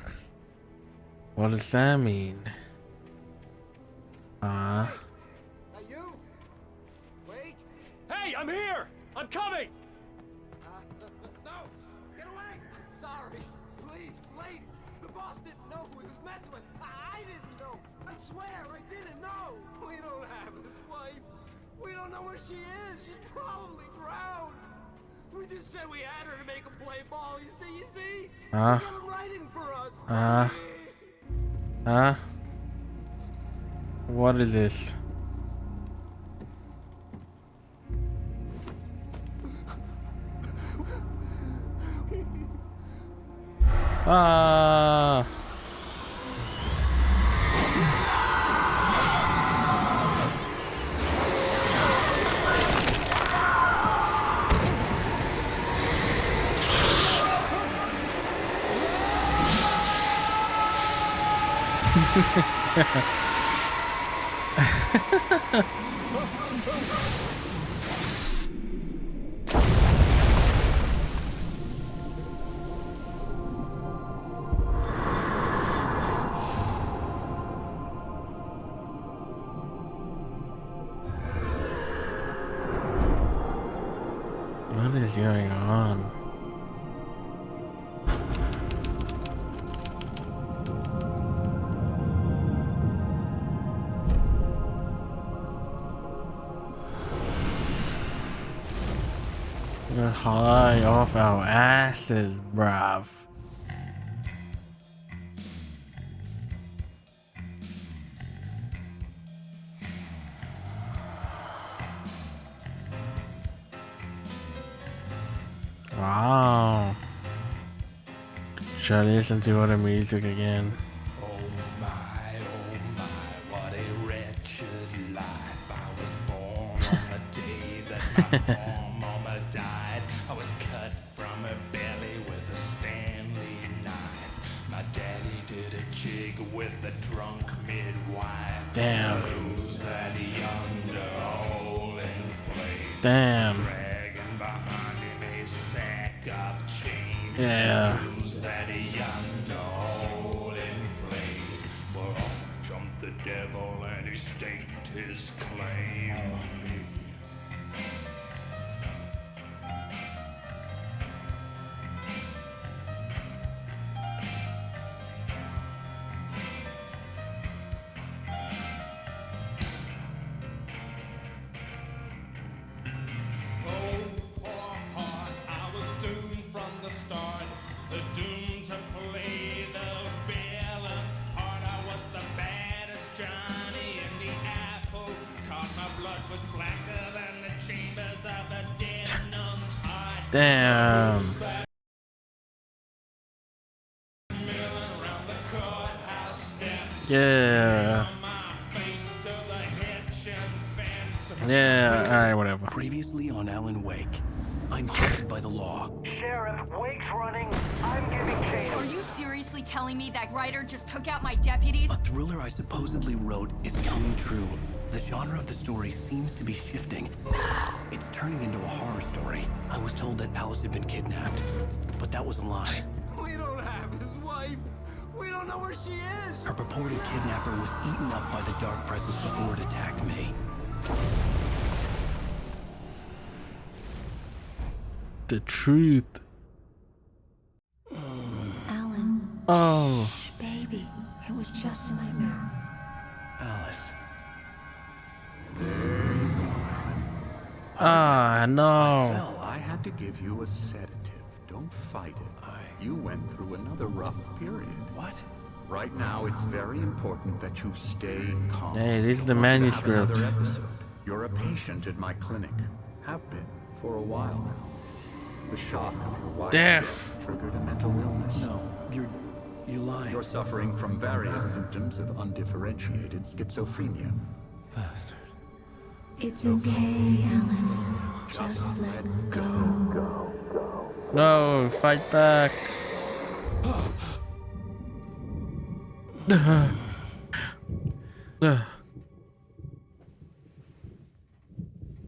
What does that mean? Hey, you? Wait. Hey, I'm here! I'm coming! No! Get away! Sorry. Please, lady. The boss didn't know who he was messing with. I didn't know. I swear I didn't know. We don't have his wife. We don't know where she is. She's probably drowned. We just said we had her to make him play ball. You see? He got him writing for us. What is this? What is going on? We're high off our asses, bruv. Wow. Should I listen to all the music again? Oh my, what a wretched life. I was born on the day that my mama died. I was cut from her belly with a Stanley knife. My daddy did a jig with a drunk midwife. Damn. Lose that yonder hole in flames. Damn. Dragging behind him a sack of chains. Yeah. Lose that yonder hole in flames. Well, up jumped the devil and he staked his claim on me. Damn. Yeah. Yeah, alright, whatever. Previously on Alan Wake, I'm haunted by the law. Sheriff, Wake's running. I'm giving chase. Are you seriously telling me that writer just took out my deputies? A thriller I supposedly wrote is coming true. The genre of the story seems to be shifting. It's turning into a horror story. I was told that Alice had been kidnapped, but that was a lie. We don't have his wife. We don't know where she is. Her purported kidnapper was eaten up by the dark presence before it attacked me. The truth. Alan. Oh. Shh, baby. It was just a nightmare. Alice. There you go, Alan. Ah, no. Well, I had to give you a sedative. Don't fight it. You went through another rough period. What? Right now, it's very important that you stay calm. Hey, this is the I want you to have manuscript. another episode. You're a patient at my clinic. Have been for a while now. The shock of your wife's Death triggered a mental illness. No, you lie. You're suffering from various symptoms of undifferentiated schizophrenia. It's okay, Alan. Just let go. No, fight back.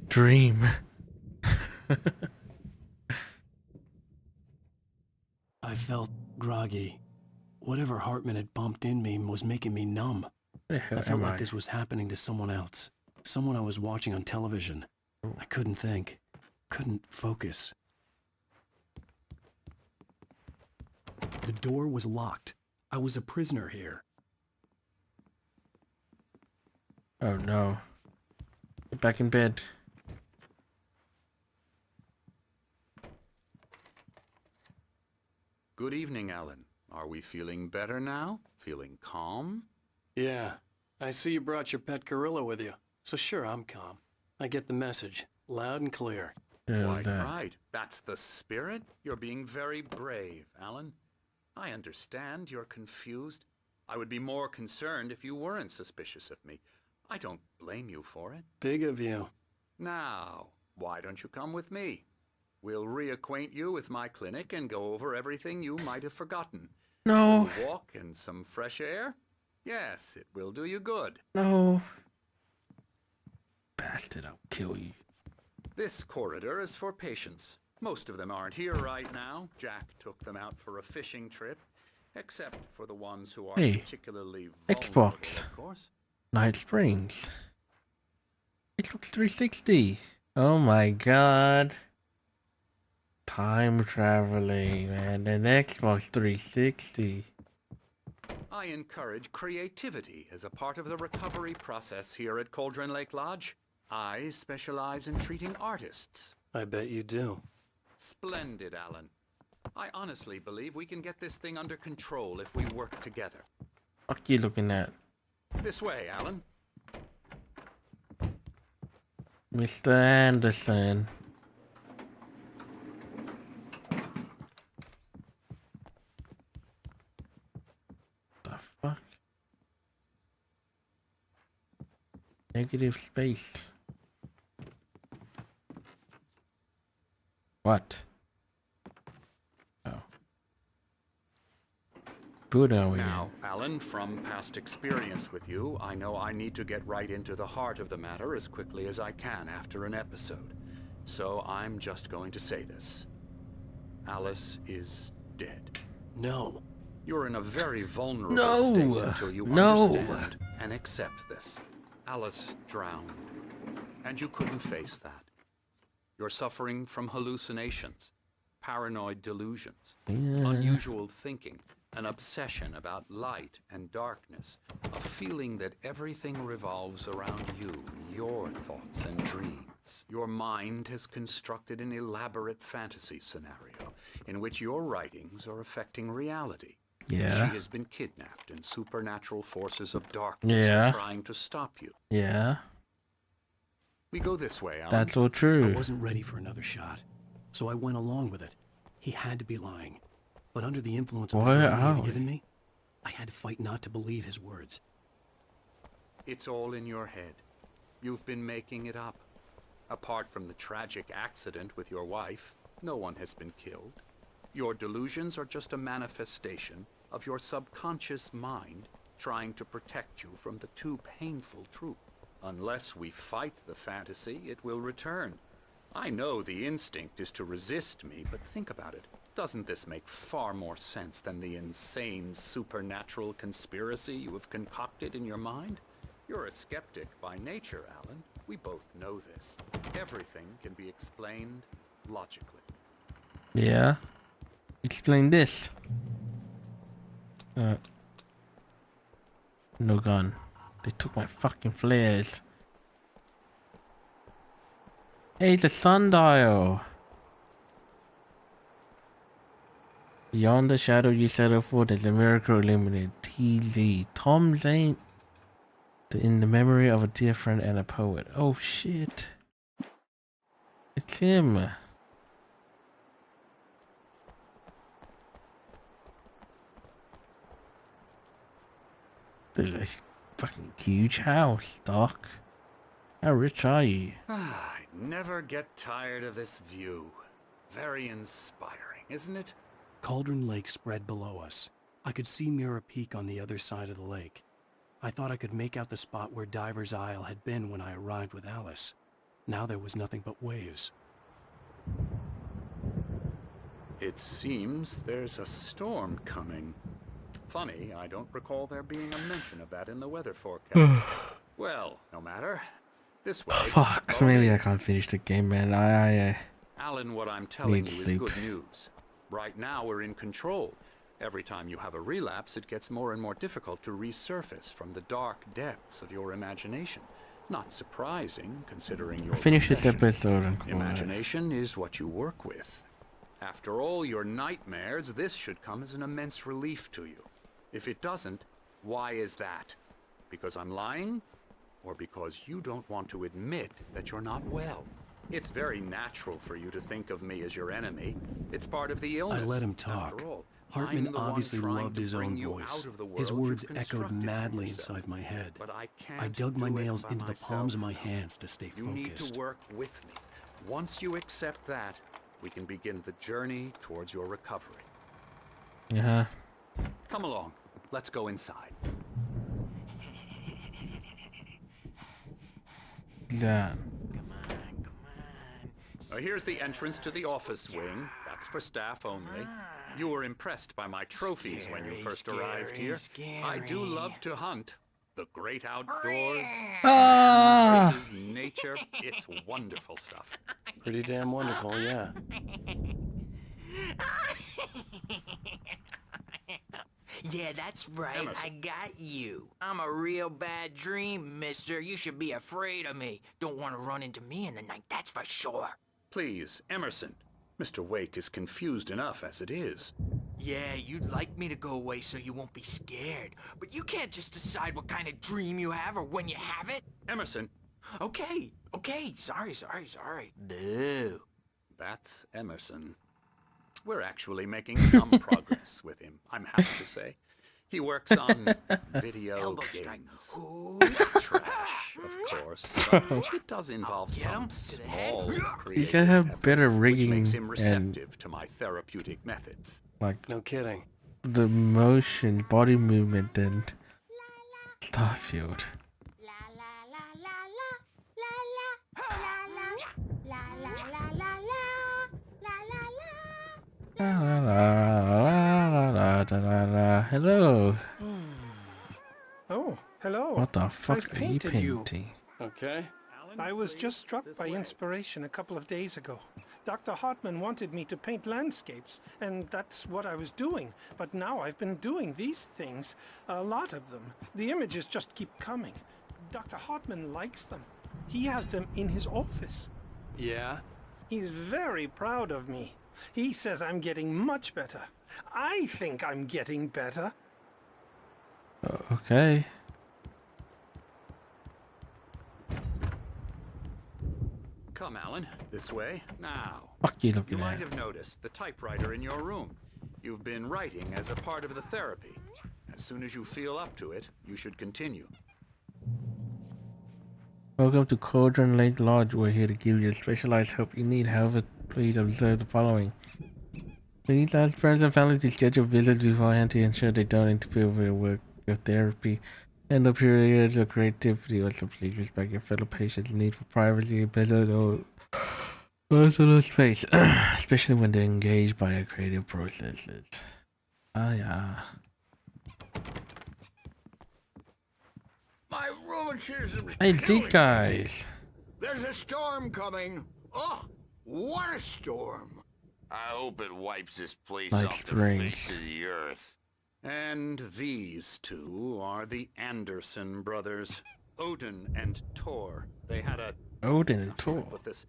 Dream. I felt groggy. Whatever Hartman had bumped in me was making me numb. Where the hell I felt am like I? this was happening to someone else. Someone I was watching on television. I couldn't think. Couldn't focus. The door was locked. I was a prisoner here. Oh no. Get back in bed. Good evening, Alan. Are we feeling better now? Feeling calm? Yeah. I see you brought your pet gorilla with you. So sure, I'm calm. I get the message. Loud and clear. Quite right. That's the spirit. You're being very brave, Alan. I understand you're confused. I would be more concerned if you weren't suspicious of me. I don't blame you for it. Big of you. Now, why don't you come with me? We'll reacquaint you with my clinic and go over everything you might have forgotten. No. A walk and some fresh air? Yes, it will do you good. No. Bastard, I'll kill you. This corridor is for patients. Most of them aren't here right now. Jack took them out for a fishing trip, except for the ones who are Hey, particularly vulnerable, Xbox. of course. Night Springs. Xbox 360. Oh my god. Time traveling, man. An Xbox 360. I encourage creativity as a part of the recovery process here at Cauldron Lake Lodge. I specialize in treating artists. I bet you do. Splendid, Alan. I honestly believe we can get this thing under control if we work together. Fuck you looking at? This way, Alan. Mr. Anderson. The fuck? Negative space. What? Oh. Buddha we Now, Alan, from past experience with you, I know I need to get right into the heart of the matter as quickly as I can after an episode. So I'm just going to say this. Alice is dead. No. You're in a very vulnerable No. state until you No. understand and accept this. Alice drowned, and you couldn't face that. You're suffering from hallucinations, paranoid delusions, unusual thinking, an obsession about light and darkness, a feeling that everything revolves around you, your thoughts and dreams. Your mind has constructed an elaborate fantasy scenario in which your writings are affecting reality. Yeah. She has been kidnapped and supernatural forces of darkness Yeah. are trying to stop you. Yeah. We go this way, Alan. That's all true. I wasn't ready for another shot, so I went along with it. He had to be lying. But under the influence of the Where drug he are had we? given me, I had to fight not to believe his words. It's all in your head. You've been making it up. Apart from the tragic accident with your wife, no one has been killed. Your delusions are just a manifestation of your subconscious mind trying to protect you from the too painful truth. Unless we fight the fantasy, it will return. I know the instinct is to resist me, but think about it. Doesn't this make far more sense than the insane supernatural conspiracy you have concocted in your mind? You're a skeptic by nature, Alan. We both know this. Everything can be explained logically. Yeah. Explain this. No gun. They took my fucking flares. Hey, the sundial. Beyond the shadow you settle for, there's a miracle illuminated. TZ. Tom Zane. In the memory of a dear friend and a poet. Oh shit. It's him. There's a fucking huge house, Doc. How rich are you? I never get tired of this view. Very inspiring, isn't it? Cauldron Lake spread below us. I could see Mirror Peak on the other side of the lake. I thought I could make out the spot where Diver's Isle had been when I arrived with Alice. Now there was nothing but waves. It seems there's a storm coming. Funny, I don't recall there being a mention of that in the weather forecast. Well, no matter. This way. Fuck, maybe I can't finish the game, man. I Alan, what I'm telling need you is sleep. good news. Right now we're in control. Every time you have a relapse, it gets more and more difficult to resurface from the dark depths of your imagination. Not surprising, considering your finish this profession. episode and call it. Imagination is what you work with. After all your nightmares, this should come as an immense relief to you. If it doesn't, why is that? Because I'm lying? Or because you don't want to admit that you're not well? It's very natural for you to think of me as your enemy. It's part of the illness. I let him talk. After all, Hartman I'm the one obviously trying loved to his bring own you voice. out of the His world words you've echoed constructed for madly yourself. inside my head. But I can't I dug my do it nails by into the myself palms of my now. hands to stay You focused. need to work with me. Once you accept that, we can begin the journey towards your recovery. Yeah. Come along. Let's go inside. That. Here's the entrance to the office wing. That's for staff only. You were impressed by my trophies when you first arrived here. I do love to hunt. The great outdoors, Ah! versus nature. It's wonderful stuff. Pretty damn wonderful, yeah. Yeah, that's right. Emerson. I got you. I'm a real bad dream, mister. You should be afraid of me. Don't want to run into me in the night, that's for sure. Please, Emerson. Mr. Wake is confused enough as it is. Yeah, you'd like me to go away so you won't be scared. But you can't just decide what kind of dream you have or when you have it. Emerson. Okay. Sorry. Boo. That's Emerson. We're actually making some progress with him, I'm happy to say. He works on video games. Trash, of course. But it does involve some small You creative can have effort, better which rigging makes him and receptive to my therapeutic methods. like No kidding. the motion, body movement, and Starfield. La, la, la, la, la, la, la. Hello. Oh, hello. What the fuck I've are you painted you. painting? Okay. I was just struck by inspiration a couple of days ago. Dr. Hartman wanted me to paint landscapes, and that's what I was doing. But now I've been doing these things, a lot of them. The images just keep coming. Dr. Hartman likes them. He has them in his office. Yeah? He's very proud of me. He says I'm getting much better. I think I'm getting better. Okay. Come, Alan, this way. Now. Fuck you You looking might at. have noticed the typewriter in your room. You've been writing as a part of the therapy. As soon as you feel up to it, you should continue. Welcome to Cauldron Lake Lodge. We're here to give you the specialized help you need. However, please observe the following. Please ask friends and family to schedule visits beforehand to ensure they don't interfere with your work, your therapy, and the periods of creativity. Also, please respect your fellow patients' need for privacy, personal space, especially when they're engaged by their creative processes. Yeah. My rheumatism's Hey, it's these killing me. guys. There's a storm coming. Oh, what a storm. I hope it wipes this place Like off the springs. face of the earth. And these two are the Anderson brothers, Odin and Tor. They had a Odin and Tor. put this,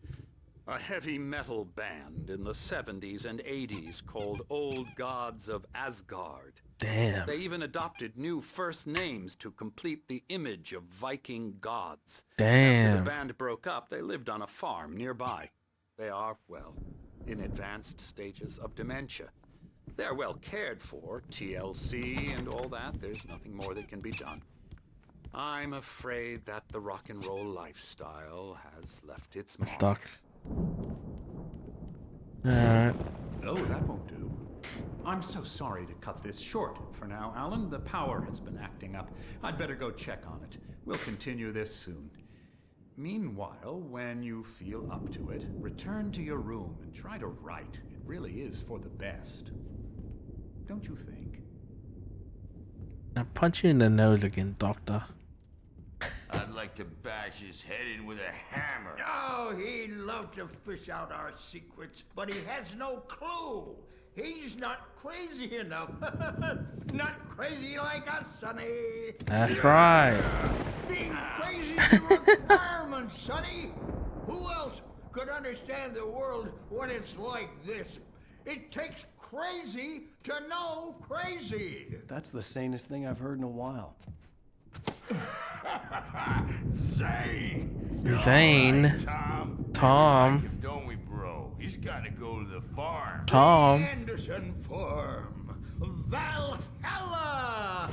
a heavy metal band in the 70s and 80s called Old Gods of Asgard. Damn. They even adopted new first names to complete the image of Viking gods. Damn. After the band broke up, they lived on a farm nearby. They are, well, in advanced stages of dementia. They're well cared for, TLC and all that. There's nothing more that can be done. I'm afraid that the rock and roll lifestyle has left its mark. Stuck. Alright. Oh, that won't do. I'm so sorry to cut this short for now, Alan. The power has been acting up. I'd better go check on it. We'll continue this soon. Meanwhile, when you feel up to it, return to your room and try to write. It really is for the best. Don't you think? I'll punch you in the nose again, Doctor. I'd like to bash his head in with a hammer. Oh, he'd love to fish out our secrets, but he has no clue. He's not crazy enough. Not crazy like us, Sonny. That's right. Being crazy is a requirement, Sonny. Who else could understand the world when it's like this? It takes crazy to know crazy. That's the sanest thing I've heard in a while. Zane! Zane. Right, Tom. Tom. Don't we, bro? He's got to go to the farm. Tom. Anderson Farm. Valhalla!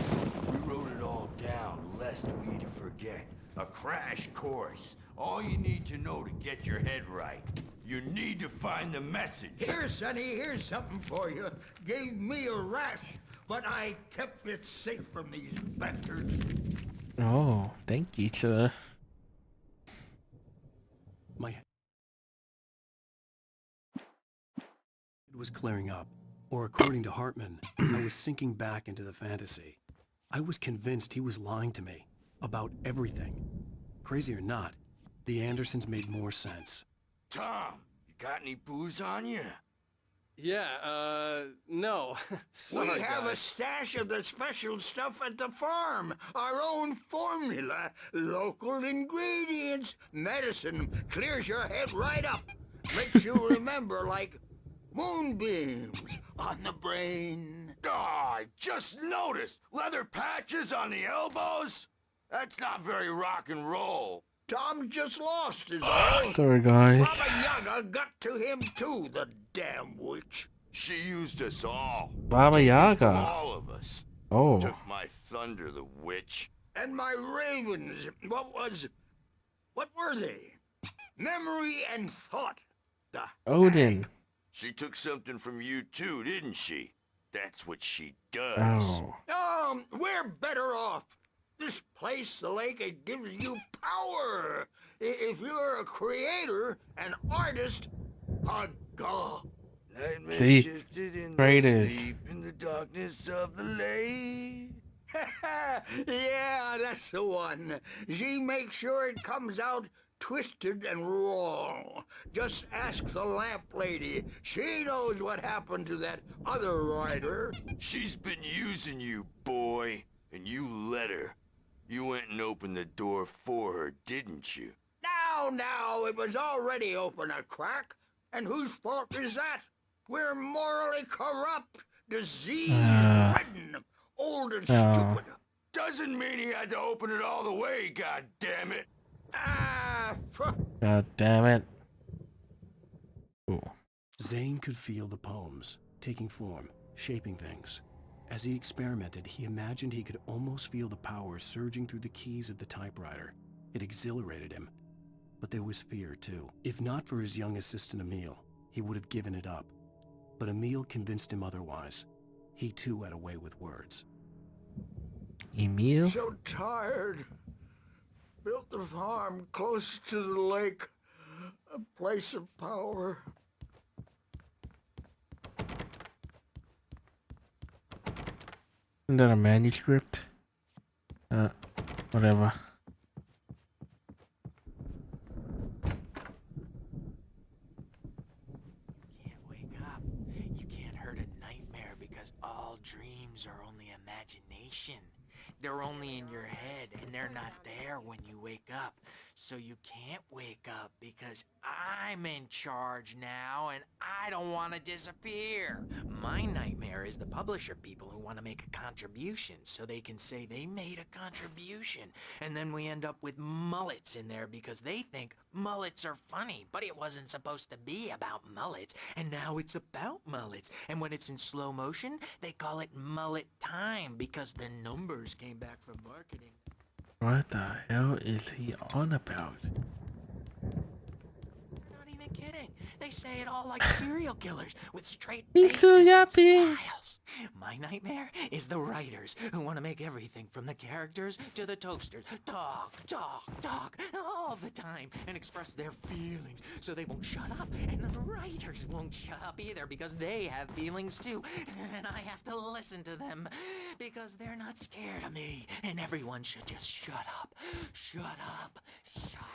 We wrote it all down, lest we forget. A crash course. All you need to know to get your head right. You need to find the message. Here, Sonny, here's something for you. Gave me a rash, but I kept it safe from these bastards. Oh, thank you, sir. My head was clearing up, or according to Hartman, I was sinking back into the fantasy. I was convinced he was lying to me about everything. Crazy or not, the Andersons made more sense. Tom, you got any booze on you? Yeah, no. Sorry, we have guys. a stash of the special stuff at the farm. Our own formula, local ingredients. Medicine clears your head right up. Makes you remember like moonbeams on the brain. Oh, I just noticed. Leather patches on the elbows? That's not very rock and roll. Tom just lost his Sorry, guys. Baba Yaga got to him too, the damn witch. She used us all. Baba Yaga. All of us. Oh. Took my thunder, the witch. And my ravens, what were they? Memory and thought. The Odin. She took something from you too, didn't she? That's what she does. Oh. We're better off. This place, the lake, it gives you power. If you're a creator, an artist, a god. See? Creators. In the darkness of the lake. Yeah, that's the one. She makes sure it comes out twisted and wrong. Just ask the lamp lady. She knows what happened to that other rider. She's been using you, boy, and you let her. You went and opened the door for her, didn't you? Now, it was already open a crack. And whose fault is that? We're morally corrupt, disease-ridden, old and stupid. Doesn't mean he had to open it all the way, God damn it. God damn it. Ooh. Zane could feel the poems, taking form, shaping things. As he experimented, he imagined he could almost feel the power surging through the keys of the typewriter. It exhilarated him. But there was fear, too. If not for his young assistant Emil, he would have given it up. But Emil convinced him otherwise. He, too, had a way with words. Emil? So tired. Built the farm close to the lake. A place of power. Isn't that a manuscript? Whatever. You can't hurt a nightmare because all dreams are only imagination. They're only in your head, and they're not there when you wake up. So you can't wake up because I'm in charge now and I don't want to disappear. My nightmare is the publisher people who want to make a contribution so they can say they made a contribution. And then we end up with mullets in there because they think mullets are funny. But it wasn't supposed to be about mullets. And now it's about mullets. And when it's in slow motion, they call it mullet time because the numbers came back from marketing. What the hell is he on about? Not even kidding. They say it all like serial killers with straight He's faces too and yappy. smiles. My nightmare is the writers who want to make everything from the characters to the toasters talk all the time and express their feelings so they won't shut up. And the writers won't shut up either because they have feelings too. And I have to listen to them because they're not scared of me. And everyone should just shut up. Shut up. Shut up.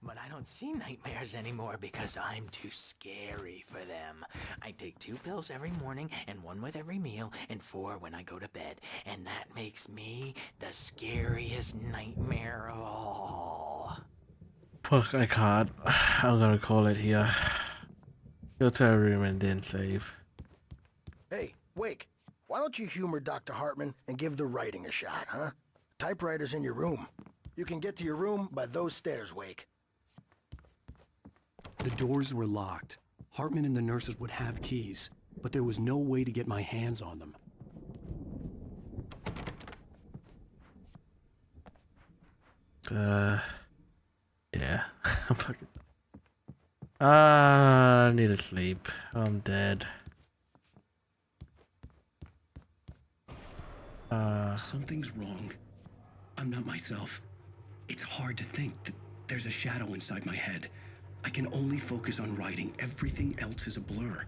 But I don't see nightmares anymore because I'm too scary for them. I take 2 pills every morning and 1 with every meal and 4 when I go to bed. And that makes me the scariest nightmare of all. Fuck, I can't. I'm gonna call it here. Go to a room and then save. Hey, Wake, why don't you humor Dr. Hartman and give the writing a shot, huh? Typewriter's in your room. You can get to your room by those stairs, Wake. The doors were locked. Hartman and the nurses would have keys, but there was no way to get my hands on them. Yeah. Fucking. I need to sleep. I'm dead. Something's wrong. I'm not myself. It's hard to think that there's a shadow inside my head. I can only focus on writing. Everything else is a blur.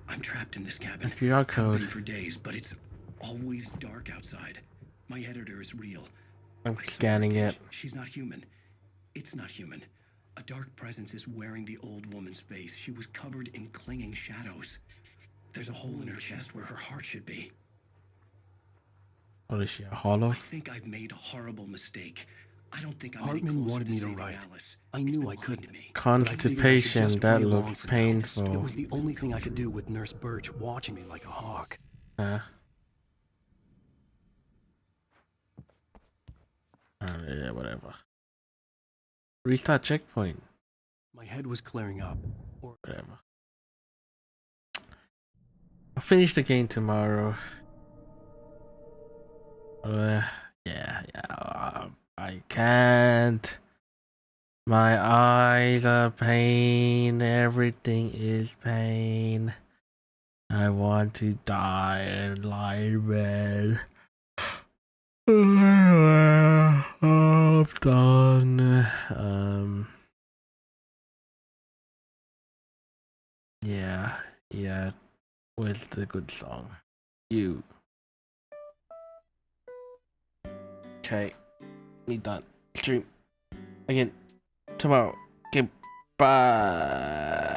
I'm trapped in this cabin. QR code. I've been for days, but it's always dark outside. My editor is real. I'm scanning it. She's not human. It's not human. A dark presence is wearing the old woman's face. She was covered in clinging shadows. There's a hole in her chest where her heart should be. What is she, a hollow? I think I've made a horrible mistake. I don't think I'm Hartman wanted me to write. Alice. I knew I couldn't. Constipation, that looks painful. It was the only thing I could do with Nurse Birch watching me like a hawk. Yeah, whatever. Restart checkpoint. My head was clearing up. Or whatever. I'll finish the game tomorrow. Yeah. I can't. My eyes are pain. Everything is pain. I want to die and lie in bed. I'm done. Yeah. Where's the good song? You. Okay. Me done. Stream again tomorrow. Goodbye.